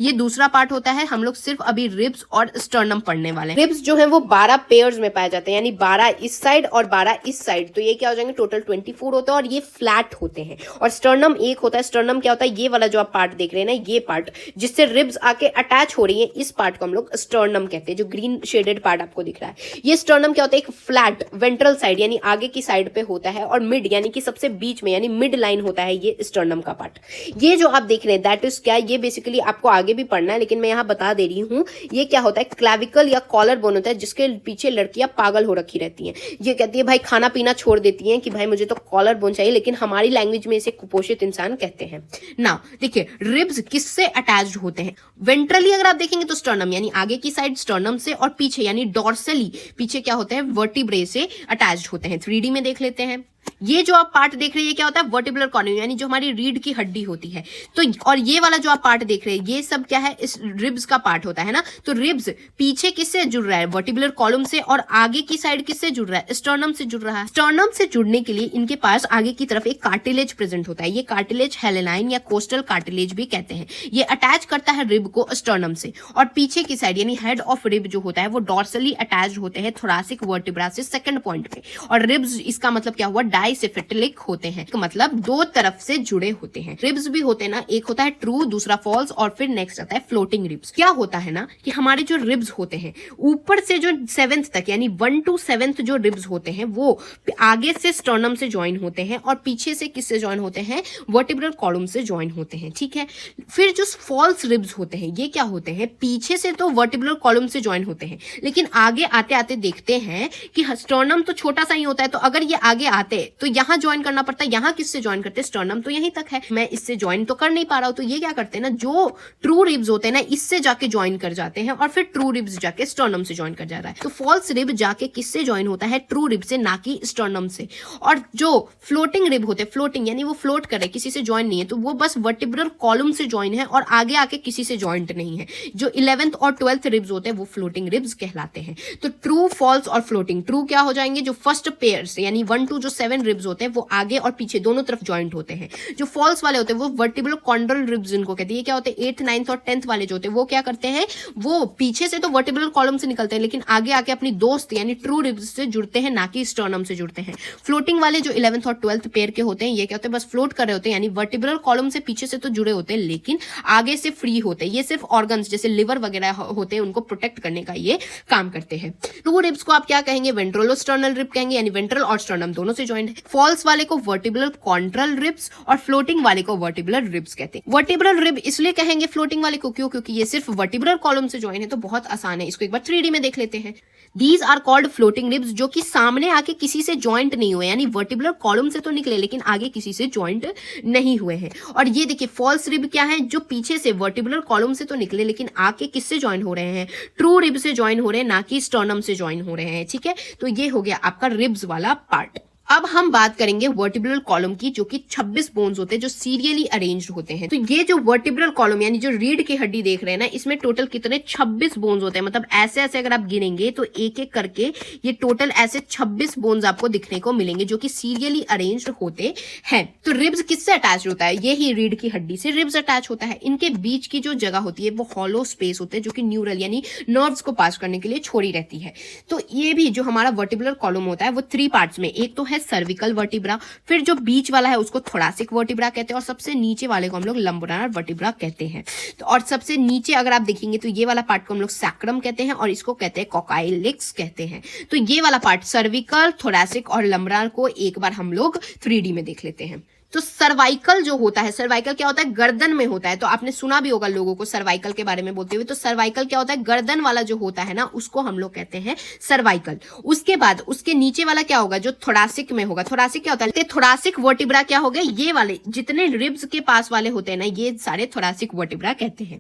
ये दूसरा पार्ट होता है, हम लोग सिर्फ अभी रिब्स और स्टर्नम पढ़ने वाले हैं। रिब्स जो है वो 12 पेयर्स में पाए जाते हैं, यानी 12 इस साइड और 12 इस साइड, तो ये क्या हो जाएंगे, टोटल 24 होता है, और ये फ्लैट होते हैं। और स्टर्नम एक होता है। स्टर्नम क्या होता है, ये वाला जो आप पार्ट देख रहे हैं ना, ये पार्ट जिससे रिब्स आके अटैच हो रही है, इस पार्ट को हम लोग स्टर्नम कहते हैं। जो ग्रीन शेडेड पार्ट आपको दिख रहा है, ये स्टर्नम क्या होता है, एक फ्लैट वेंट्रल साइड यानी आगे की साइड पे होता है, और मिड यानी कि सबसे बीच में यानी मिड लाइन होता है ये स्टर्नम का पार्ट। ये जो आप देख रहे हैं दैट इज क्या, ये बेसिकली आपको आगे भी पढ़ना है, लेकिन मैं यहाँ बता बता दे रही हूँ, ये क्या होता है, क्लैविकल या कॉलर बोन होता है, जिसके पीछे लड़कियां पागल हो रखी रहती हैं। ये कहती है भाई खाना पीना छोड़ देती हैं कि भाई मुझे तो कॉलर बोन चाहिए, लेकिन हमारी लैंग्वेज में इसे कुपोषित इंसान कहते हैं। नाउ देखिए, रिब्स किससे अटैच्ड होते हैं? वेंट्रली अगर आप देखेंगे तो स्टर्नम यानी आगे की साइड स्टर्नम से, और पीछे यानी डॉर्सली पीछे क्या होते हैं, वर्टिब्रे से अटैच्ड होते हैं। 3D में देख लेते हैं। ये जो आप पार्ट देख रहे हैं ये क्या होता है, वर्टिब्रल कॉलम यानी जो हमारी रीढ़ की हड्डी होती है। तो और ये वाला जो आप पार्ट देख रहे हैं ये सब क्या है, इस रिब्स का पार्ट होता है ना। तो रिब्स पीछे किससे जुड़ रहा है, वर्टिब्रल कॉलम से, और आगे की साइड किससे जुड़ रहा है, स्टर्नम से जुड़ रहा है। स्टर्नम से जुड़ने के लिए इनके पास आगे की तरफ एक कार्टिलेज प्रेजेंट होता है। ये कार्टिलेज हेलेनाइन या कोस्टल कार्टिलेज भी कहते हैं। ये अटैच करता है रिब को स्टर्नम से, और पीछे की साइड यानी हेड ऑफ रिब जो होता है वो डॉर्सली अटैच्ड होते हैं थोरासिक वर्टिब्रा से सेकंड पॉइंट पे। और रिब्स इसका मतलब क्या हुआ, डाइसिफिटिलिक होते हैं, तो मतलब दो तरफ से जुड़े होते हैं। रिब्स भी होते हैं ना, एक होता है ट्रू, दूसरा फॉल्स, और फिर नेक्स्ट आता है फ्लोटिंग रिब्स। क्या होता है ना कि हमारे जो रिब्स होते हैं ऊपर से जो 7th तक यानी 1 to 7th जो रिब्स होते हैं वो आगे से स्टर्नम से ज्वाइन होते हैं, और पीछे से किससे ज्वाइन होते हैं, वर्टिब्रल कॉलम से ज्वाइन होते हैं। ठीक है, फिर जो फॉल्स रिब्स होते हैं ये क्या होते हैं, पीछे से तो वर्टिब्रल कॉलम से ज्वाइन होते हैं, लेकिन आगे आते आते देखते हैं कि स्टर्नम तो छोटा सा ही होता है, तो अगर ये आगे आते तो यहाँ ज्वाइन करना पड़ता है। यहाँ किससे ज्वाइन करते हैं, स्टर्नम तो यहीं तक है, मैं इससे ज्वाइन तो कर नहीं पा रहा हूं। तो ये क्या करते हैं ना, जो ट्रू रिब्स होते हैं ना इससे जाके ज्वाइन कर जाते हैं, और फिर ट्रू रिब्स जाके स्टर्नम से ज्वाइन कर जा रहा है। तो फॉल्स रिब जाके किससे ज्वाइन होता है, ट्रू रिब से, ना कि स्टर्नम से। और जो फ्लोटिंग रिब होते हैं, फ्लोटिंग यानी वो फ्लोट कर रहे, किसी से ज्वाइन नहीं है, तो वो बस वर्टिब्रल कॉलम से ज्वाइन है और आगे आके किसी से ज्वाइंट नहीं है। जो 11th और 12th रिब्स होते हैं वो फ्लोटिंग रिब्स कहलाते हैं। तो ट्रू, फॉल्स और फ्लोटिंग। ट्रू क्या हो जाएंगे, जो फर्स्ट पेयर से यानी 1 to जो 7 रिब्स होते हैं वो आगे और पीछे दोनों तरफ ज्वाइंट होते हैं। जो फॉल्स वाले होते हैं वो वर्टिब्रल कॉन्ड्रल रिब्स इनको कहते हैं। ये क्या होते हैं, 8th, 9th और 10th वाले जो होते हैं वो क्या करते हैं, वो पीछे से तो वर्टिब्रल कॉलम से निकलते हैं, लेकिन आगे आके अपनी दोस्त यानी ट्रू रिब्स से जुड़ते हैं, ना कि स्टर्नम से जुड़ते हैं। फ्लोटिंग वाले जो 11th और 12th पेयर के होते हैं ये क्या होते हैं, बस फ्लोट कर रहे होते हैं, यानी वर्टिब्रल कॉलम से पीछे से तो जुड़े होते हैं लेकिन आगे से फ्री होते हैं। ये सिर्फ ऑर्गन्स जैसे लिवर वगैरह होते हैं उनको प्रोटेक्ट करने का ये काम करते हैं। ट्रू रिब्स को आप क्या कहेंगे, वेंट्रोलोस्टर्नल रिब कहेंगे, यानी वेंट्रल और स्टर्नम दोनों से ज्वाइंट है। फॉल्स वाले को वर्टिब्रल कॉन्ट्रल रिब्स और फ्लोटिंग वाले को वर्टिब्रल रिब्स कहते हैं। वर्टिब्रल रिब इसलिए कहेंगे फ्लोटिंग वाले को, क्यों, क्योंकि ये सिर्फ वर्टिब्रल कॉलम से ज्वाइन है, तो बहुत आसान है। इसको एक बार 3D में देख लेते हैं। These are called floating ribs, जो कि सामने आके किसी से ज्वाइंट नहीं हुए, यानी वर्टिब्रल कॉलम से तो निकले लेकिन आगे किसी से ज्वाइंट नहीं हुए हैं। और ये देखिए फॉल्स रिब क्या है, जो पीछे से वर्टिब्रल कॉलम से तो निकले लेकिन आके किससे ज्वाइन हो रहे हैं, ट्रू रिब से ज्वाइन हो रहे हैं, ना कि स्टर्नम से ज्वाइन हो रहे हैं। ठीक है, तो ये हो गया आपका रिब्स वाला पार्ट। अब हम बात करेंगे वर्टिब्रल कॉलम की, जो कि 26 बोन्स होते हैं जो सीरियली अरेंज्ड होते हैं। तो ये जो वर्टिब्रल कॉलम यानी जो रीढ़ की हड्डी देख रहे हैं ना, इसमें टोटल कितने 26 बोन्स होते हैं। मतलब ऐसे ऐसे अगर आप गिनेंगे तो एक एक करके ये टोटल ऐसे 26 बोन्स आपको दिखने को मिलेंगे जो कि सीरियली अरेंज्ड होते हैं। तो रिब्स किससे अटैच होता है, ये ही रीढ़ की हड्डी से रिब्स अटैच होता है। इनके बीच की जो जगह होती है वो हॉलो स्पेस होते हैं, जो कि न्यूरल यानी नर्व्स को पास करने के लिए छोड़ी रहती है। तो ये भी जो हमारा वर्टिब्रल कॉलम होता है वो 3 पार्ट्स में, एक तो है सर्विकल वर्टिब्रा, फिर जो बीच वाला है उसको थोरासिक वर्टिब्रा कहते हैं, और सबसे नीचे वाले को हम लोग लंबोनार वर्टिब्रा कहते हैं। तो और सबसे नीचे अगर आप देखेंगे तो ये वाला पार्ट को हम लोग सैक्रम कहते हैं, और इसको कहते हैं कोकाइलिक्स कहते हैं। तो ये वाला पार्ट सर्विकल, थोरासिक और लंबोनार को एक बार हम लोग 3D में देख लेते हैं। तो सर्वाइकल जो होता है, सर्वाइकल क्या होता है, गर्दन में होता है। तो आपने सुना भी होगा लोगों को सर्वाइकल के बारे में बोलते हुए। तो सर्वाइकल क्या होता है, गर्दन वाला जो होता है ना उसको हम लोग कहते हैं सर्वाइकल। उसके बाद उसके नीचे वाला क्या होगा, जो थोरासिक में होगा। थोरासिक क्या होता है, थोरासिक वर्टिब्रा क्या हो गए, ये वाले जितने रिब्स के पास वाले होते हैं ना ये सारे थोरासिक वर्टिब्रा कहते हैं।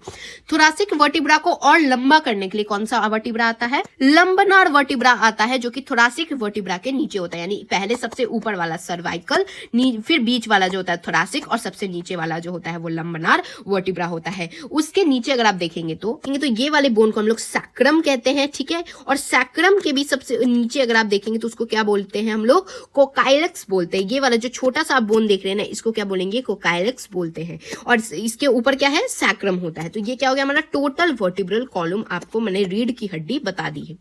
थोरासिक वर्टिब्रा को और लंबा करने के लिए कौन सा वर्टिब्रा आता है, लंबनार वर्टिब्रा आता है, जो कि थोरासिक वर्टिब्रा के नीचे होता है। यानी पहले सबसे ऊपर वाला सर्वाइकल, फिर बीच वाला जो होता है थोरासिक, और सबसे नीचे वाला जो होता है वो लंबनार वर्टिब्रा होता है। उसके नीचे अगर आप देखेंगे तो ये वाले बोन को हम लोग सैक्रम कहते हैं। ठीक है, और सैक्रम के भी सबसे नीचे अगर आप देखेंगे तो उसको क्या बोलते हैं हम लोग, कोकाइलेक्स बोलते हैं। ये वाला जो छोटा सा आप बोन देख रहे हैं ना इसको क्या बोलेंगे, कोकाइलेक्स बोलते हैं। और इसके ऊपर क्या है, सैक्रम होता है। तो ये क्या हो गया हमारा टोटल वर्टिब्रल कॉलम, आपको मैंने रीढ़ की हड्डी बता दी है।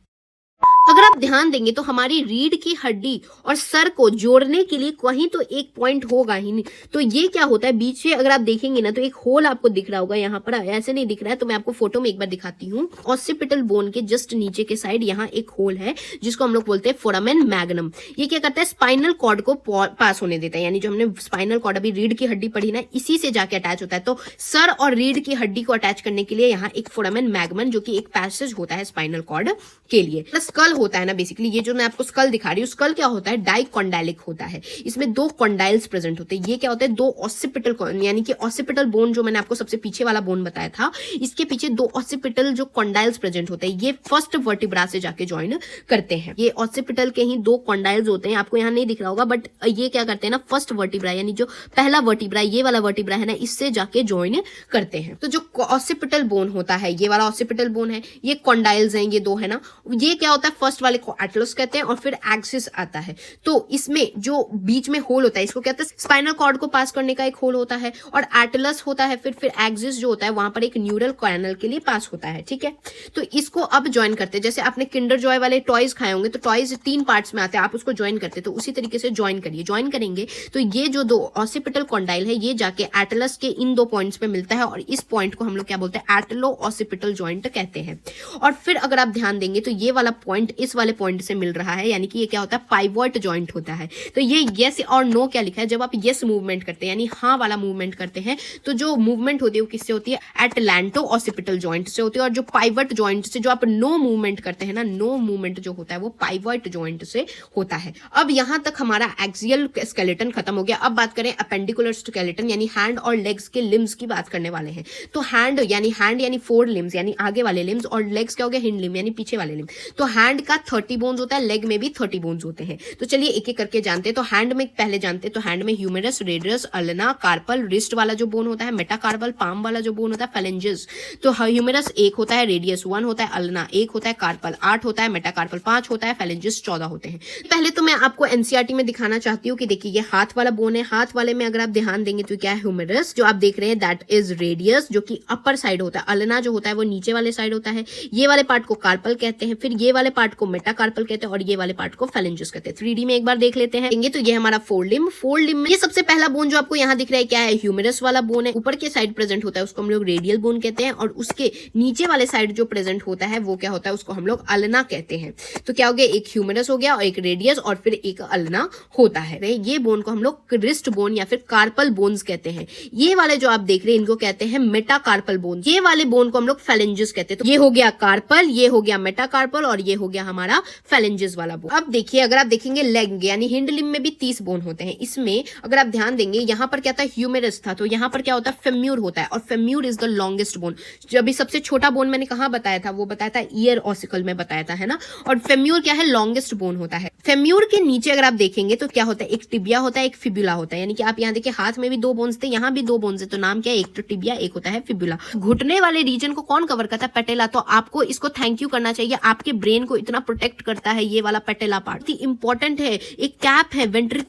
अगर आप ध्यान देंगे तो हमारी रीढ़ की हड्डी और सर को जोड़ने के लिए कहीं तो एक पॉइंट होगा ही नहीं। तो ये क्या होता है, बीच से अगर आप देखेंगे ना तो एक होल आपको दिख रहा होगा, यहाँ पर ऐसे नहीं दिख रहा है तो मैं आपको फोटो में एक बार दिखाती हूँ। ऑसिपिटल बोन के जस्ट नीचे के साइड यहाँ एक होल है जिसको हम लोग बोलते हैं फोरामेन मैग्नम। ये क्या करता है, स्पाइनल कॉर्ड को पास होने देता है, यानी जो हमने स्पाइनल कॉर्ड अभी रीढ़ की हड्डी पढ़ी ना, इसी से जाके अटैच होता है। तो सर और रीढ़ की हड्डी को अटैच करने के लिए यहाँ एक फोरामेन मैग्नम जो कि एक पैसेज होता है स्पाइनल कॉर्ड के लिए। स्कल होता है ना, बेसिकली ये जो मैं आपको स्कल दिखा रही हूँ, स्कल क्या होता है, डाइकोंडाइलिक होता है। इसमें दो कॉन्डाइल्स प्रेजेंट होते हैं। ये क्या होता है, दो ऑसिपिटल, यानी कि ऑसिपिटल बोन जो मैंने आपको सबसे पीछे वाला बोन बताया था, इसके पीछे दो ऑसिपिटल जो कॉन्डाइल्स प्रेजेंट होते हैं, ये फर्स्ट वर्टिब्रा से जाके ज्वाइन करते हैं। ये ऑसिपिटल के ही दो कॉन्डाइल्स होते हैं, आपको यहाँ नहीं दिख रहा होगा, बट ये क्या करते हैं ना, फर्स्ट वर्टिब्रा यानी जो पहला वर्टिब्रा, ये वाला वर्टिब्रा है ना, इससे जाके ज्वाइन करते हैं। तो जो ऑसिपिटल बोन होता है, ये वाला ऑसिपिटल बोन है, ये कॉन्डाइल्स हैं, ये दो है ना, ये क्या होता है, फर्स्ट वाले को एटलस कहते हैं और फिर एक्सिस आता है। तो इसमें जो बीच में होल होता है इसको कहते हैं स्पाइनल कॉर्ड को पास करने का एक होल होता है, और एटलस होता है, फिर एक्सिस जो होता है वहां पर एक न्यूरल कैनल के लिए पास होता है। ठीक है, तो इसको अब ज्वाइन करते हैं। जैसे आपने किंडर जॉय वाले टॉयज खाए होंगे, तो टॉयज 3 पार्ट्स में आते हैं, आप उसको ज्वाइन करते हैं, तो उसी तरीके से ज्वाइन करिए। ज्वाइन करेंगे तो ये जो दो ऑसिपिटल कॉन्डाइल है, ये जाके एटलस के इन दो पॉइंट्स पे मिलता है, और इस पॉइंट को हम लोग क्या बोलते हैं, एटलो ऑसिपिटल जॉइंट कहते हैं। और फिर अगर आप ध्यान देंगे तो ये वाला पॉइंट इस वाले पॉइंट से मिल रहा है, यानी कि ये क्या होता है, पाइवट जॉइंट होता है। तो ये यस और नो क्या लिखा है, जब आप यस मूवमेंट करते हैं यानी हाँ वाला मूवमेंट करते हैं, तो जो मूवमेंट होती है वो किससे होती है, एटलैंटो ऑसिपिटल जॉइंट से होती है, और जो पाइवट जॉइंट से जो आप नो मूवमेंट करते हैं ना, नो मूवमेंट जो होता है वो पाइवट जॉइंट से होता है। अब यहां तक हमारा एक्सियल स्केलेटन खत्म हो गया। अब बात करें अपेंडिकुलर स्केलेटन, यानी हैंड और लेग्स के लिम्स की बात करने वाले हैं। तो हैंड यानी 4 लिम्स यानी आगे वाले लिम्स, और लेग्स क्या हो गया, हिंड लिम यानी पीछे वाले लिम। तो हैंड का 30 बोन्स होता है, लेग में भी 30 बोन्स होते हैं। तो चलिए एक एक करके जानते हैं। तो हैंड में पहले जानते हैं, तो हैंड में ह्यूमेरस, रेडियस, अल्ना, कार्पल, रिस्ट वाला जो बोन होता है, मेटाकार्पल, पाम वाला जो बोन होता है, फेलेंजेस। तो ह्यूमेरस 1 होता है, रेडियस 1 होता है, अल्ना 1 होता है, कार्पल 8 होता है, मेटाकार्पल 5 होता है, फेलेंजेस 14 होते हैं। पहले तो मैं आपको एनसीईआरटी में दिखाना चाहती हूँ कि देखिए ये हाथ वाला बोन है, हाथ वाले में अगर आप ध्यान देंगे तो क्या है, ह्यूमेरस जो आप देख रहे हैं दैट इज रेडियस जो कि अपर साइड होता है, अल्ना जो होता है वो नीचे वाले साइड होता है, ये वाले पार्ट को कार्पल कहते हैं, फिर ये वाले पार्ट को मेटाकार्पल कहते हैं, और ये वाले पार्ट को फेलेंजेस कहते हैं। 3D में एक बार देख लेते हैं। तो ये हमारा फोर लिम में ये सबसे पहला बोन जो आपको यहाँ दिख रहा है क्या है, ह्यूमेरस वाला बोन है, ऊपर के साइड प्रेजेंट होता है उसको हम लोग रेडियल बोन कहते हैं, और उसके नीचे वाले साइड जो प्रेजेंट होता है वो क्या होता है, उसको हम लोग अल्ना कहते हैं। तो क्या हो गया, एक ह्यूमेरस हो गया और एक रेडियस और फिर एक अल्ना होता है। ये बोन को हम लोग रिस्ट बोन या फिर कार्पल बोन्स कहते हैं। ये वाले जो आप देख रहे हैं इनको कहते हैं मेटाकार्पल बोन। ये वाले बोन को हम लोग फेलेंजेस कहते हैं। तो ये हो गया कार्पल, ये हो गया मेटाकार्पल, और ये हो गया हमारा फेलेंजेस वाला बोन। अब देखिए अगर आप देखेंगे लेग यानी हिंड लिम में भी 30 बोन होते हैं। इसमें अगर आप ध्यान देंगे यहाँ पर क्या था, ह्यूमेरस था, तो यहाँ पर क्या होता है, फेम्यूर होता है, और फेम्यूर इज द लॉन्गेस्ट बोन। जो अभी सबसे छोटा बोन मैंने कहाँ बताया था, वो बताया था ईयर ऑसिकल में बताया था, है ना। और फेम्यूर क्या है, लॉन्गेस्ट बोन होता है। फेम्यूर के नीचे अगर आप देखेंगे तो क्या होता है, एक टिबिया होता है, एक फिबुला होता है। यानी कि आप यहाँ देखिए हाथ में भी 2 बोन्स थे, यहाँ भी 2 बोन्स है, तो नाम क्या है, एक तो टिबिया, एक होता है फिबुला। घुटने वाले रीजन को कौन कवर करता है, पैटेला। तो आपको इसको थैंक यू करना चाहिए, आपके ब्रेन को इतना प्रोटेक्ट करता है ये वाला पैटेला पार्ट, इंपॉर्टेंट है। एक कैप है, वेंट्रल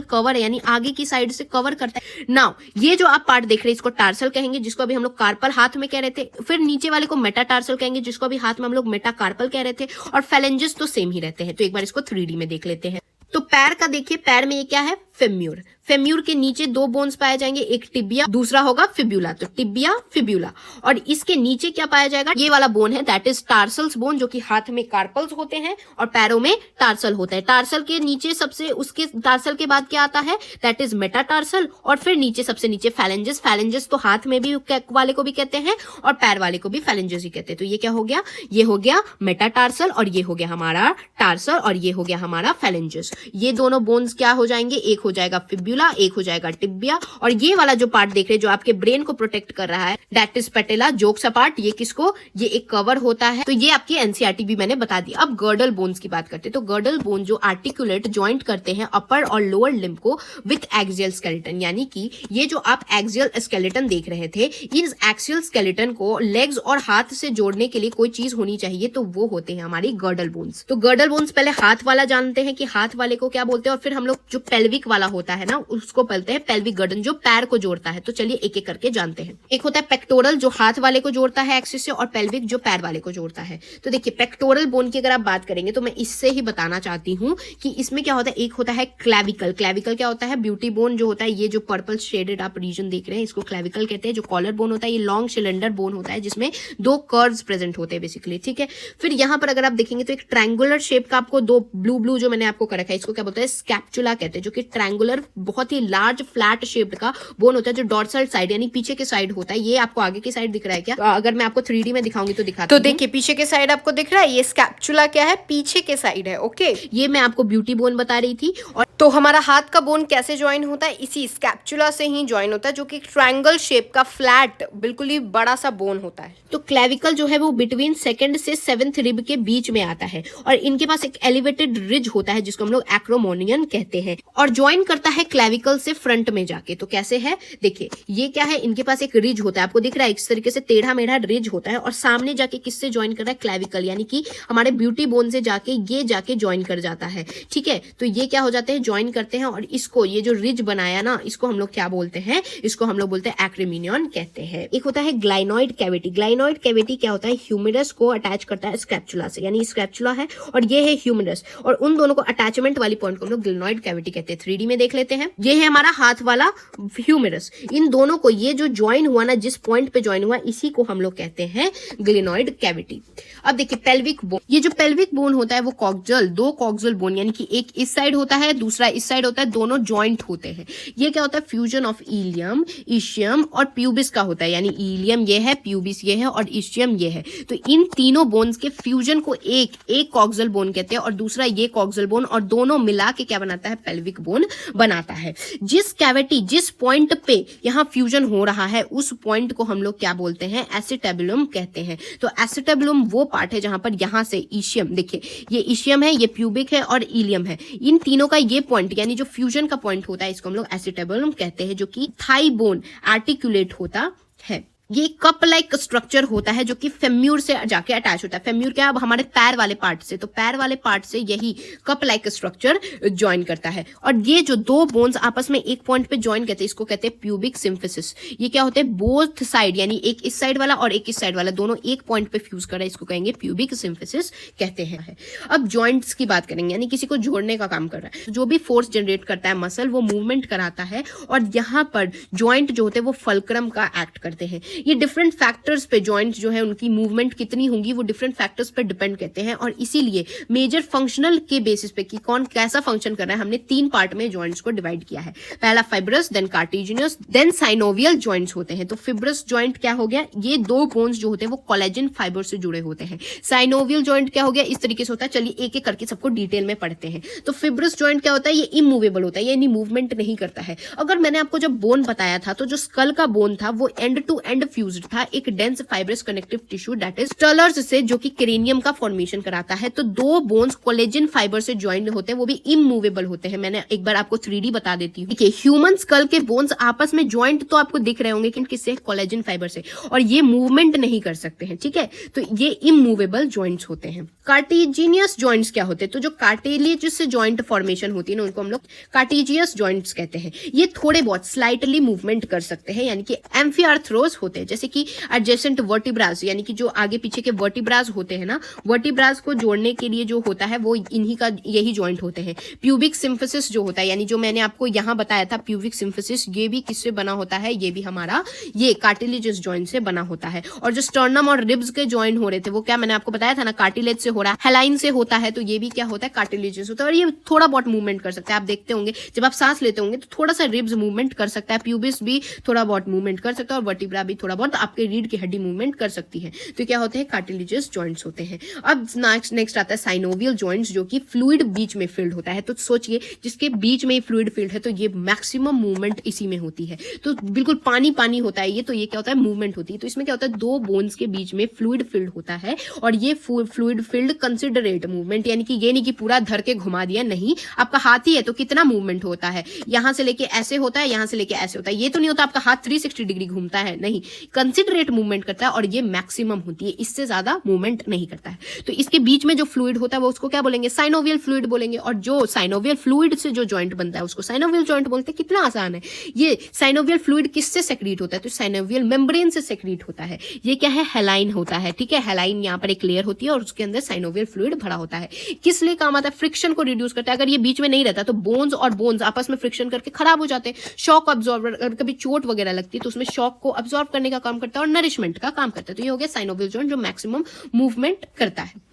कवर है, यानी आगे की साइड से कवर करता है। नाउ ये जो आप पार्ट देख रहे हैं इसको टार्सल कहेंगे, जिसको अभी हम लोग कार्पल हाथ में कह रहे थे। फिर नीचे वाले को मेटाटार्सल कहेंगे, जिसको अभी हाथ में हम लोग मेटाकार्पल कह रहे थे। और फेलेंजेस तो सेम ही रहते हैं। तो एक बार इसको 3D में देख लेते हैं। तो पैर का देखिए, पैर में ये क्या है, फेम्यूर। फेम्यूर के नीचे 2 बोन्स पाए जाएंगे, एक टिबिया, दूसरा होगा फिब्यूला। तो टिबिया फिब्यूला, और इसके नीचे क्या पाया जाएगा, ये वाला बोन है दैट इज टार्सल्स बोन, जो कि हाथ में कार्पल्स होते हैं और पैरों में टार्सल होता है। टार्सल के नीचे सबसे, उसके टार्सल के बाद क्या आता है, दैट इज मेटाटार्सल, और फिर नीचे सबसे नीचे फेलेंजेस। फेलेंजेस तो हाथ में भी वाले को भी कहते हैं और पैर वाले को भी फेलेंजेस ही कहते हैं। तो ये क्या हो गया, ये हो गया मेटाटार्सल, और ये हो गया हमारा टार्सल, और ये हो गया हमारा फेलेंजेस। ये दोनों बोन्स क्या हो जाएंगे, एक हो जाएगा फिब्यूला, एक हो जाएगा टिबिया, और ये वाला जो पार्ट देख रहे हैं जो आपके ब्रेन को प्रोटेक्ट कर रहा है दैट इज पैटेला। जोक्स अपार्ट, ये किसको, ये एक कवर होता है। तो ये आपकी एनसीईआरटी भी मैंने बता दी। अब गर्डल बोन्स की बात करते हैं। तो गर्डल बोन जो आर्टिकुलेट ज्वाइंट करते हैं अपर और लोअर लिम्ब को विथ एक्सियल स्केलेटन, यानी कि ये जो आप एक्सियल स्केलेटन देख रहे थे, इन एक्सियल स्केलेटन को लेग्स और हाथ से जोड़ने के लिए कोई चीज होनी चाहिए, तो वो होते हैं हमारी गर्डल बोन्स। तो गर्डल बोन्स पहले हाथ वाला जानते हैं कि हाथ वाले को क्या बोलते हैं, और फिर हम लोग जो पेल्विक वाला होता है ना, उसको बोलते हैं पेल्विक गर्दन, जो पैर को जोड़ता है। तो चलिए एक एक करके जानते हैं। एक होता है पेक्टोरल, जो हाथ वाले को जोड़ता है एक्सिस से, और पेल्विक जो पैर वाले को जोड़ता है। तो देखिए पेक्टोरल बोन की अगर आप बात करेंगे तो मैं इससे ही बताना चाहती हूँ कि इसमें क्या होता है। एक होता है क्लैविकल। क्लैविकल क्या होता है, ब्यूटी बोन जो होता है, ये जो पर्पल शेडेड आप रीजन देख रहे हैं इसको क्लैविकल कहते हैं। जो कॉलर बोन होता है ये लॉन्ग सिलेंडर बोन होता है जिसमें 2 कर्व्स प्रेजेंट होते हैं बेसिकली, ठीक है। फिर यहाँ पर अगर आप देखेंगे तो एक ट्रायंगुलर शेप का आपको 2 ब्लू जो मैंने आपको कर रखा है, इसको क्या बोलते हैं, स्कैपुला कहते हैं, जो कि ट्रायंगुलर बहुत ही लार्ज फ्लैट शेप्ड का बोन होता है जो डॉर्सल साइड यानी पीछे के साइड होता है। ये आपको आगे की साइड दिख रहा है क्या? तो अगर मैं आपको 3D में दिखाऊंगी तो दिखाती हूं। तो देखिए पीछे के साइड आपको दिख रहा है, ये स्कैपुला क्या है, पीछे के साइड है। ओके, ये मैं आपको ब्यूटी बोन बता रही थी। और तो हमारा हाथ का बोन कैसे ज्वाइन होता है, इसी स्कैपुला से ही ज्वाइन होता है, जो कि ट्रायंगल शेप का फ्लैट बिल्कुल ही बड़ा सा बोन होता है। तो क्लैविकल जो है वो बिटवीन 2nd से 7th रिब के बीच में आता है, और इनके पास एक एलिवेटेड रिज होता है जिसको हम लोग एक्रोमोनियन कहते हैं, और ज्वाइन करता है क्लैविकल से फ्रंट में जाके। तो कैसे है, देखिए ये क्या है, इनके पास एक रिज होता है, आपको दिख रहा है इस तरीके से टेढ़ा मेढ़ा रिज होता है, और सामने जाके किससे ज्वाइन कर रहा है, क्लैविकल, यानी कि हमारे ब्यूटी बोन से जाके ये जाके ज्वाइन कर जाता है, ठीक है। तो ये क्या हो जाते हैं, ज्वाइन करते हैं, और इसको ये जो रिज बनाया ना, इसको हम लोग क्या बोलते हैं, इसको हम लोग बोलते हैं एक्रोमिनियन कहते हैं। एक होता है ग्लाइनॉइड कैविटी। ग्लाइनॉइड कैविटी क्या होता है, ह्यूमरस को अटैच करता है स्कैपुला से, यानी स्कैपुला है और ये है ह्यूमरस, और उन दोनों को अटैचमेंट वाली पॉइंट को हम लोग ग्लाइनॉइड कैविटी कहते हैं। 3D में देख लेते हैं, ये है हमारा हाथ वाला ह्यूमरस, इन दोनों को ये जो ज्वाइन हुआ ना, जिस पॉइंट पे ज्वाइन हुआ, इसी को हम लोग कहते हैं ग्लाइनॉइड कैविटी। अब देखिए पेल्विक बोन, ये जो पेल्विक बोन होता है वो कॉक्सल, 2 कॉक्सल बोन, यानी कि एक इस साइड होता है दूसरा इस साइड होता है, दोनों ज्वाइंट होते हैं। ये क्या होता है, फ्यूजन ऑफ इलियम, इशियम और प्यूबिस का होता है, यानी इलियम ये है, प्यूबिस ये है और इशियम ये है। तो इन तीनों बोन्स के फ्यूजन को एक कॉक्सल बोन कहते हैं, और दूसरा ये कॉक्सल बोन, और दोनों मिला के क्या बनाता है, पेल्विक बोन बनाता है। जिस कैविटी, जिस पॉइंट पे यहां फ्यूजन हो रहा है, उस पॉइंट को हम लोग क्या बोलते हैं, एसिटेबुलम कहते हैं। तो एसिटेबुलम वो पार्ट है जहां पर यहां से इशियम, देखिए ये इशियम है, ये प्यूबिक है और इलियम है, इन तीनों का ये पॉइंट यानी जो फ्यूजन का पॉइंट होता है, इसको हम लोग एसिटेबुलम कहते हैं, जो कि थाई बोन आर्टिकुलेट होता है। ये कप लाइक स्ट्रक्चर होता है जो कि फेम्यूर से जाके अटैच होता है। फेम्यूर क्या, अब हमारे पैर वाले पार्ट से, तो पैर वाले पार्ट से यही कप लाइक स्ट्रक्चर ज्वाइन करता है। और ये जो 2 बोन्स आपस में एक पॉइंट पे ज्वाइन करते हैं, इसको कहते हैं प्यूबिक सिम्फिसिस। ये क्या होते हैं, बोथ साइड, यानी एक इस साइड वाला और एक इस साइड वाला, दोनों एक पॉइंट पे फ्यूज कर रहा है, इसको कहेंगे प्यूबिक सिम्फिसिस कहते हैं। अब जॉइंट्स की बात करेंगे, यानी किसी को जोड़ने का काम कर रहा है, जो भी फोर्स जनरेट करता है मसल, वो मूवमेंट कराता है, और यहाँ पर ज्वाइंट जो होते हैं वो फल्क्रम का एक्ट करते हैं। ये डिफरेंट फैक्टर्स पे जॉइंट जो है उनकी मूवमेंट कितनी होंगी वो डिफरेंट फैक्टर्स पे डिपेंड करते हैं, और इसीलिए मेजर फंक्शनल के बेसिस पे कि कौन कैसा फंक्शन कर रहा है, हमने 3 पार्ट में जॉइंट्स को डिवाइड किया है। पहला fibrous, then cartilaginous, then synovial joints होते हैं। तो फिब्रस जॉइंट क्या हो गया, ये 2 बोन्स जो होते हैं वो कोलेजन फाइबर से जुड़े होते हैं। साइनोवियल जॉइंट क्या हो गया, इस तरीके से होता है। चलिए एक एक करके सबको डिटेल में पढ़ते हैं। तो फिब्रस जॉइंट क्या होता है, ये इमूवेबल होता है, ये मूवमेंट नहीं करता है। अगर मैंने आपको जब बोन बताया था तो जो स्कल का बोन था वो एंड टू एंड फ्यूज्ड था एक dense fibrous connective tissue that is स्टलर्स से, जो कि क्रेनियम का फॉर्मेशन कराता है। तो 2 बोन्स कोलेजन फाइबर से ज्वाइंट होते हैं, वो भी इमूवेबल होते हैं। मैंने एक बार आपको 3D बता देती हूँ। देखिए ह्यूमन स्कल के बोन्स आपस में ज्वाइंट तो आपको दिख रहे होंगे, लेकिन किससे, कोलेजन फाइबर से, और ये मूवमेंट नहीं कर सकते हैं, ठीक है। तो ये इमूवेबल जॉइंट्स होते हैं। कार्टिजिनियस जॉइंट्स क्या होते हैं, तो जो कार्टिलेज से जॉइंट फॉर्मेशन होती है ना, उनको हम लोग कार्टिजियस जॉइंट्स कहते हैं। ये थोड़े बहुत स्लाइटली मूवमेंट कर सकते हैं, यानी कि एम्फिआर्थ्रोस होते हैं, जैसे कि एडजेसेंट वर्टिब्रास, यानी कि जो आगे पीछे के वर्टिब्रास होते हैं ना, वर्टिब्रास को जोड़ने के लिए जो होता है वो इन्हीं का यही जॉइंट होते हैं। प्यूबिक सिम्फिसिस जो होता है, यानी जो मैंने आपको यहाँ बताया था प्यूबिक सिम्फिसिस, ये भी किससे बना होता है, ये भी हमारा ये कार्टिलेजस जॉइंट से बना होता है। और जो स्टर्नम और रिब्स के जॉइंट हो रहे थे वो क्या मैंने आपको बताया था ना, कार्टिलेज से हो रहा है, हेलाइन से होता है, तो ये भी क्या होता है, कार्टिलेजस होता है। और ये थोड़ा बहुत मूवमेंट कर सकता है, आप देखते होंगे जब आप सांस लेते होंगे तो थोड़ा सा रिब्स मूवमेंट कर सकता है, प्यूबिस भी थोड़ा बहुत मूवमेंट कर सकता है, और वर्टिब्रा भी थोड़ा बहुत आपके रीढ़ की हड्डी मूवमेंट कर सकती है। तो क्या होते हैं, कार्टिलेजस जॉइंट्स होते हैं। अब नेक्स्ट आता है साइनोवियल जॉइंट्स, जो कि फ्लूइड बीच में फिल्ड होता है। तो सोचिए जिसके बीच में फ्लूइड फिल्ड है, तो ये मैक्सिमम मूवमेंट इसी में होती है। तो बिल्कुल पानी पानी होता है ये, तो ये क्या होता है, मूवमेंट होती है। तो इसमें क्या होता है, 2 बोन्स के बीच में फ्लूइड फिल्ड होता है, और ये फ्लूइड फिल्ड कंसिडरेट मूवमेंट, यानी कि ये नहीं कि पूरा धर के घुमा दिया, नहीं, आपका हाथ ही है तो कितना मूवमेंट होता है, यहां से लेके ऐसे होता है, यहां से लेके ऐसे होता है। ये तो नहीं होता आपका हाथ 360 डिग्री घूमता है, नहीं, कंसिडरेट मूवमेंट करता है और ये मैक्सिमम होती है, इससे ज्यादा मूवमेंट नहीं करता है। तो इसके बीच में जो फ्लूइड होता है वो उसको क्या बोलेंगे, साइनोवियल फ्लूइड बोलेंगे। और जो साइनोवियल फ्लूइड से जो जॉइंट बनता है उसको साइनोवियल जॉइंट बोलते हैं। कितना आसान है। ये साइनोवियल फ्लूइड किससे सेक्रीट होता है, तो साइनोवियल मेम्ब्रेन से सेक्रीट होता है। ये क्या है, हेलाइन होता है, ठीक है। हेलाइन यहाँ पर एक लेयर होती है और उसके अंदर साइनोवियल फ्लूइड भरा होता है। किस लिए काम आता है, फ्रिक्शन को रिड्यूस करता है। अगर ये बीच में नहीं रहता तो बोन्स और बोन्स आपस में फ्रिक्शन करके खराब हो जाते हैं। शॉक अब्जॉर्बर, अगर कभी चोट वगैरह लगती है तो उसमें शॉक को अब्जॉर्ब करने का काम करता है और नरिशमेंट का काम करता है। तो ये हो गया साइनोवियल जॉइंट जो मैक्सिमम मूवमेंट करता है।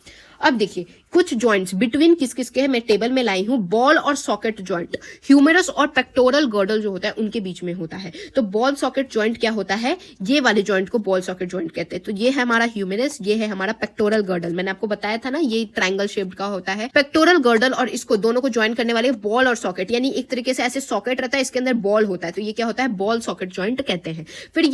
अब देखिए कुछ जॉइंट्स बिटवीन किस किस के हैं, मैं टेबल में लाई हूं। बॉल और सॉकेट जॉइंट, ह्यूमेरस और पेक्टोरल गर्डल जो होता है उनके बीच में होता है। तो बॉल सॉकेट जॉइंट क्या होता है, ये वाले जॉइंट को बॉल सॉकेट जॉइंट कहते हैं। तो ये है हमारा ह्यूमेरस, ये है हमारा पेक्टोरल गर्डल। मैंने आपको बताया था ना ये ट्रायंगल शेप्ड का होता है पेक्टोरल गर्डल। और इसको दोनों को ज्वाइन करने वाले बॉल और सॉकेट, यानी एक तरीके से ऐसे सॉकेट रहता है, इसके अंदर बॉल होता है, तो ये क्या होता है, बॉल सॉकेट जॉइंट कहते हैं। फिर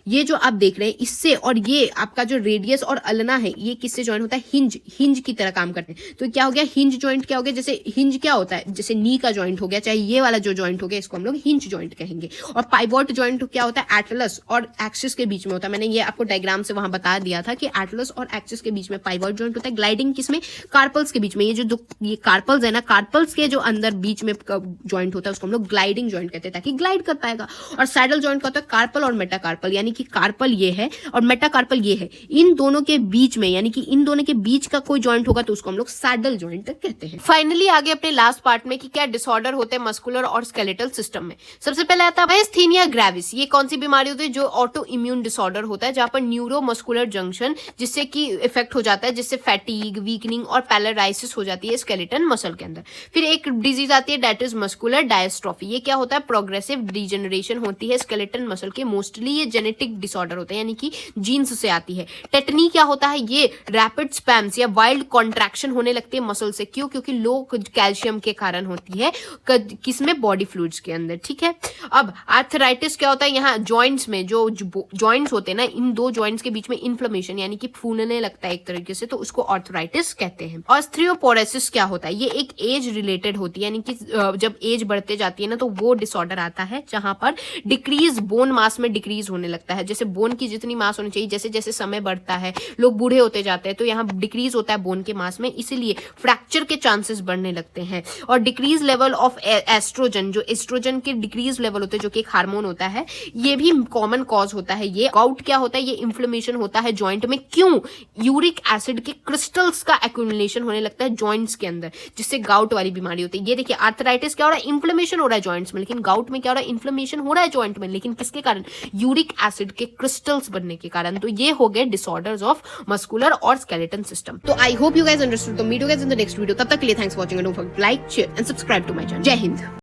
ये जो आप देख रहे हैं इससे, और ये आपका जो रेडियस और अल्ना है ये किससे ज्वाइन होता है, हिंज की तरह काम करते हैं। तो क्या हो गया, हिंज जॉइंट क्या हो गया, जैसे हिंज क्या होता है, जैसे नी का जॉइंट हो गया, चाहे ये वाला जो जॉइंट हो गया इसको हम लोग हिंज जॉइंट कहेंगे। और पाइवोट जॉइंट क्या होता है, एटलस और एक्सिस के बीच में होता है। मैंने ये आपको डायग्राम से वहां बता दिया था कि एटलस और एक्सिस के बीच में पाइवोट जॉइंट होता है। ग्लाइडिंग किसमें, कार्पल्स के बीच में। ये जो ये कार्पल्स है ना, कार्पल्स के जो अंदर बीच में जॉइंट होता है उसको हम लोग ग्लाइडिंग जॉइंट कहते हैं, ताकि ग्लाइड कर पाएगा। और सैडल जॉइंट का होता है कार्पल और मेटाकार्पल, यानी कि कार्पल ये है और मेटाकार्पल ये है। इन दोनों के बीच में, यानी कि इन दोनों के बीच का कोई जॉइंट होगा तो उसको हम लोग सैडल जॉइंट कहते हैं। फाइनली आगे अपने लास्ट पार्ट में कि क्या डिसऑर्डर होते हैं मस्कुलर और स्केलेटल सिस्टम में। सबसे पहले आता है मायस्थीनिया ग्रेविस। ये कौन सी बीमारी होती है, जो ऑटो इम्यून डिसऑर्डर होता है, जहां पर न्यूरो मस्कुलर जंक्शन जिससे कि इफेक्ट हो जाता है, जिससे फैटीग, वीकनिंग और पैरालाइसिस हो जाती है स्केलेटन मसल के अंदर। फिर एक डिजीज आती है दैट इज मस्कुलर डायस्ट्रोफी। ये क्या होता है, प्रोग्रेसिव डिजेनरेशन होती है स्केलेटन मसल के। मोस्टली ये जेनेटिक डिसऑर्डर होते हैं, यानी कि जीन्स से आती है। टेटनी क्या होता है, ये रैपिड स्पैम्स या वाइल्ड कॉन्ट्रैक्शन होने लगती है मसल से। क्यों, क्योंकि लो कैल्शियम के कारण होती है, किसमें, बॉडी फ्लूइड्स के अंदर, ठीक है। अब आर्थराइटिस क्या होता है, यहाँ जॉइंट्स में जो जॉइंट्स होते हैं ना, इन दो जॉइंट्स के बीच में इन्फ्लेमेशन यानी कि फूलने लगता है एक तरीके से, तो उसको आर्थराइटिस कहते हैं। ऑस्टियोपोरोसिस क्या होता है, ये एक एज रिलेटेड होती है, यानी कि जब एज बढ़ते जाती है ना तो वो डिसऑर्डर आता है जहां पर डिक्रीज बोन मास में डिक्रीज होने लगता है। जैसे बोन की जितनी मास होनी चाहिए, जैसे जैसे समय बढ़ता है, लोग बूढ़े होते जाते हैं, तो यहाँ डिक्रीज होता है बोन के मास में, इसीलिए फ्रैक्चर के चांसेस बढ़ने लगते हैं। और डिक्रीज लेवल ऑफ एस्ट्रोजन, जो एस्ट्रोजन के डिक्रीज लेवल होते हैं, जो कि एक हार्मोन होता है, ये भी कॉमन कॉज होता है। ये गाउट क्या होता है, ये इन्फ्लेमेशन होता है जॉइंट में। क्यों, यूरिक एसिड के क्रिस्टल्स का एक्यूमुलेशन होने लगता है जॉइंट्स के अंदर, जिससे गाउट वाली बीमारी होती है। ये देखिए आर्थराइटिस क्या हो रहा है, इन्फ्लेमेशन हो रहा है जॉइंट्स में, लेकिन गाउट में क्या हो रहा है, इन्फ्लेमेशन हो रहा है जॉइंट में, लेकिन किसके कारण, यूरिक एसिड के क्रिस्टल्स बनने के कारण। तो ये हो गए डिसऑर्डर्स ऑफ मस्कुलर और स्केलेटन सिस्टम। तो I hope you guys understood. तो meet you guys in the next video. तब तक के लिए thanks for watching and don't forget to like, share and subscribe to my channel. Jai Hind.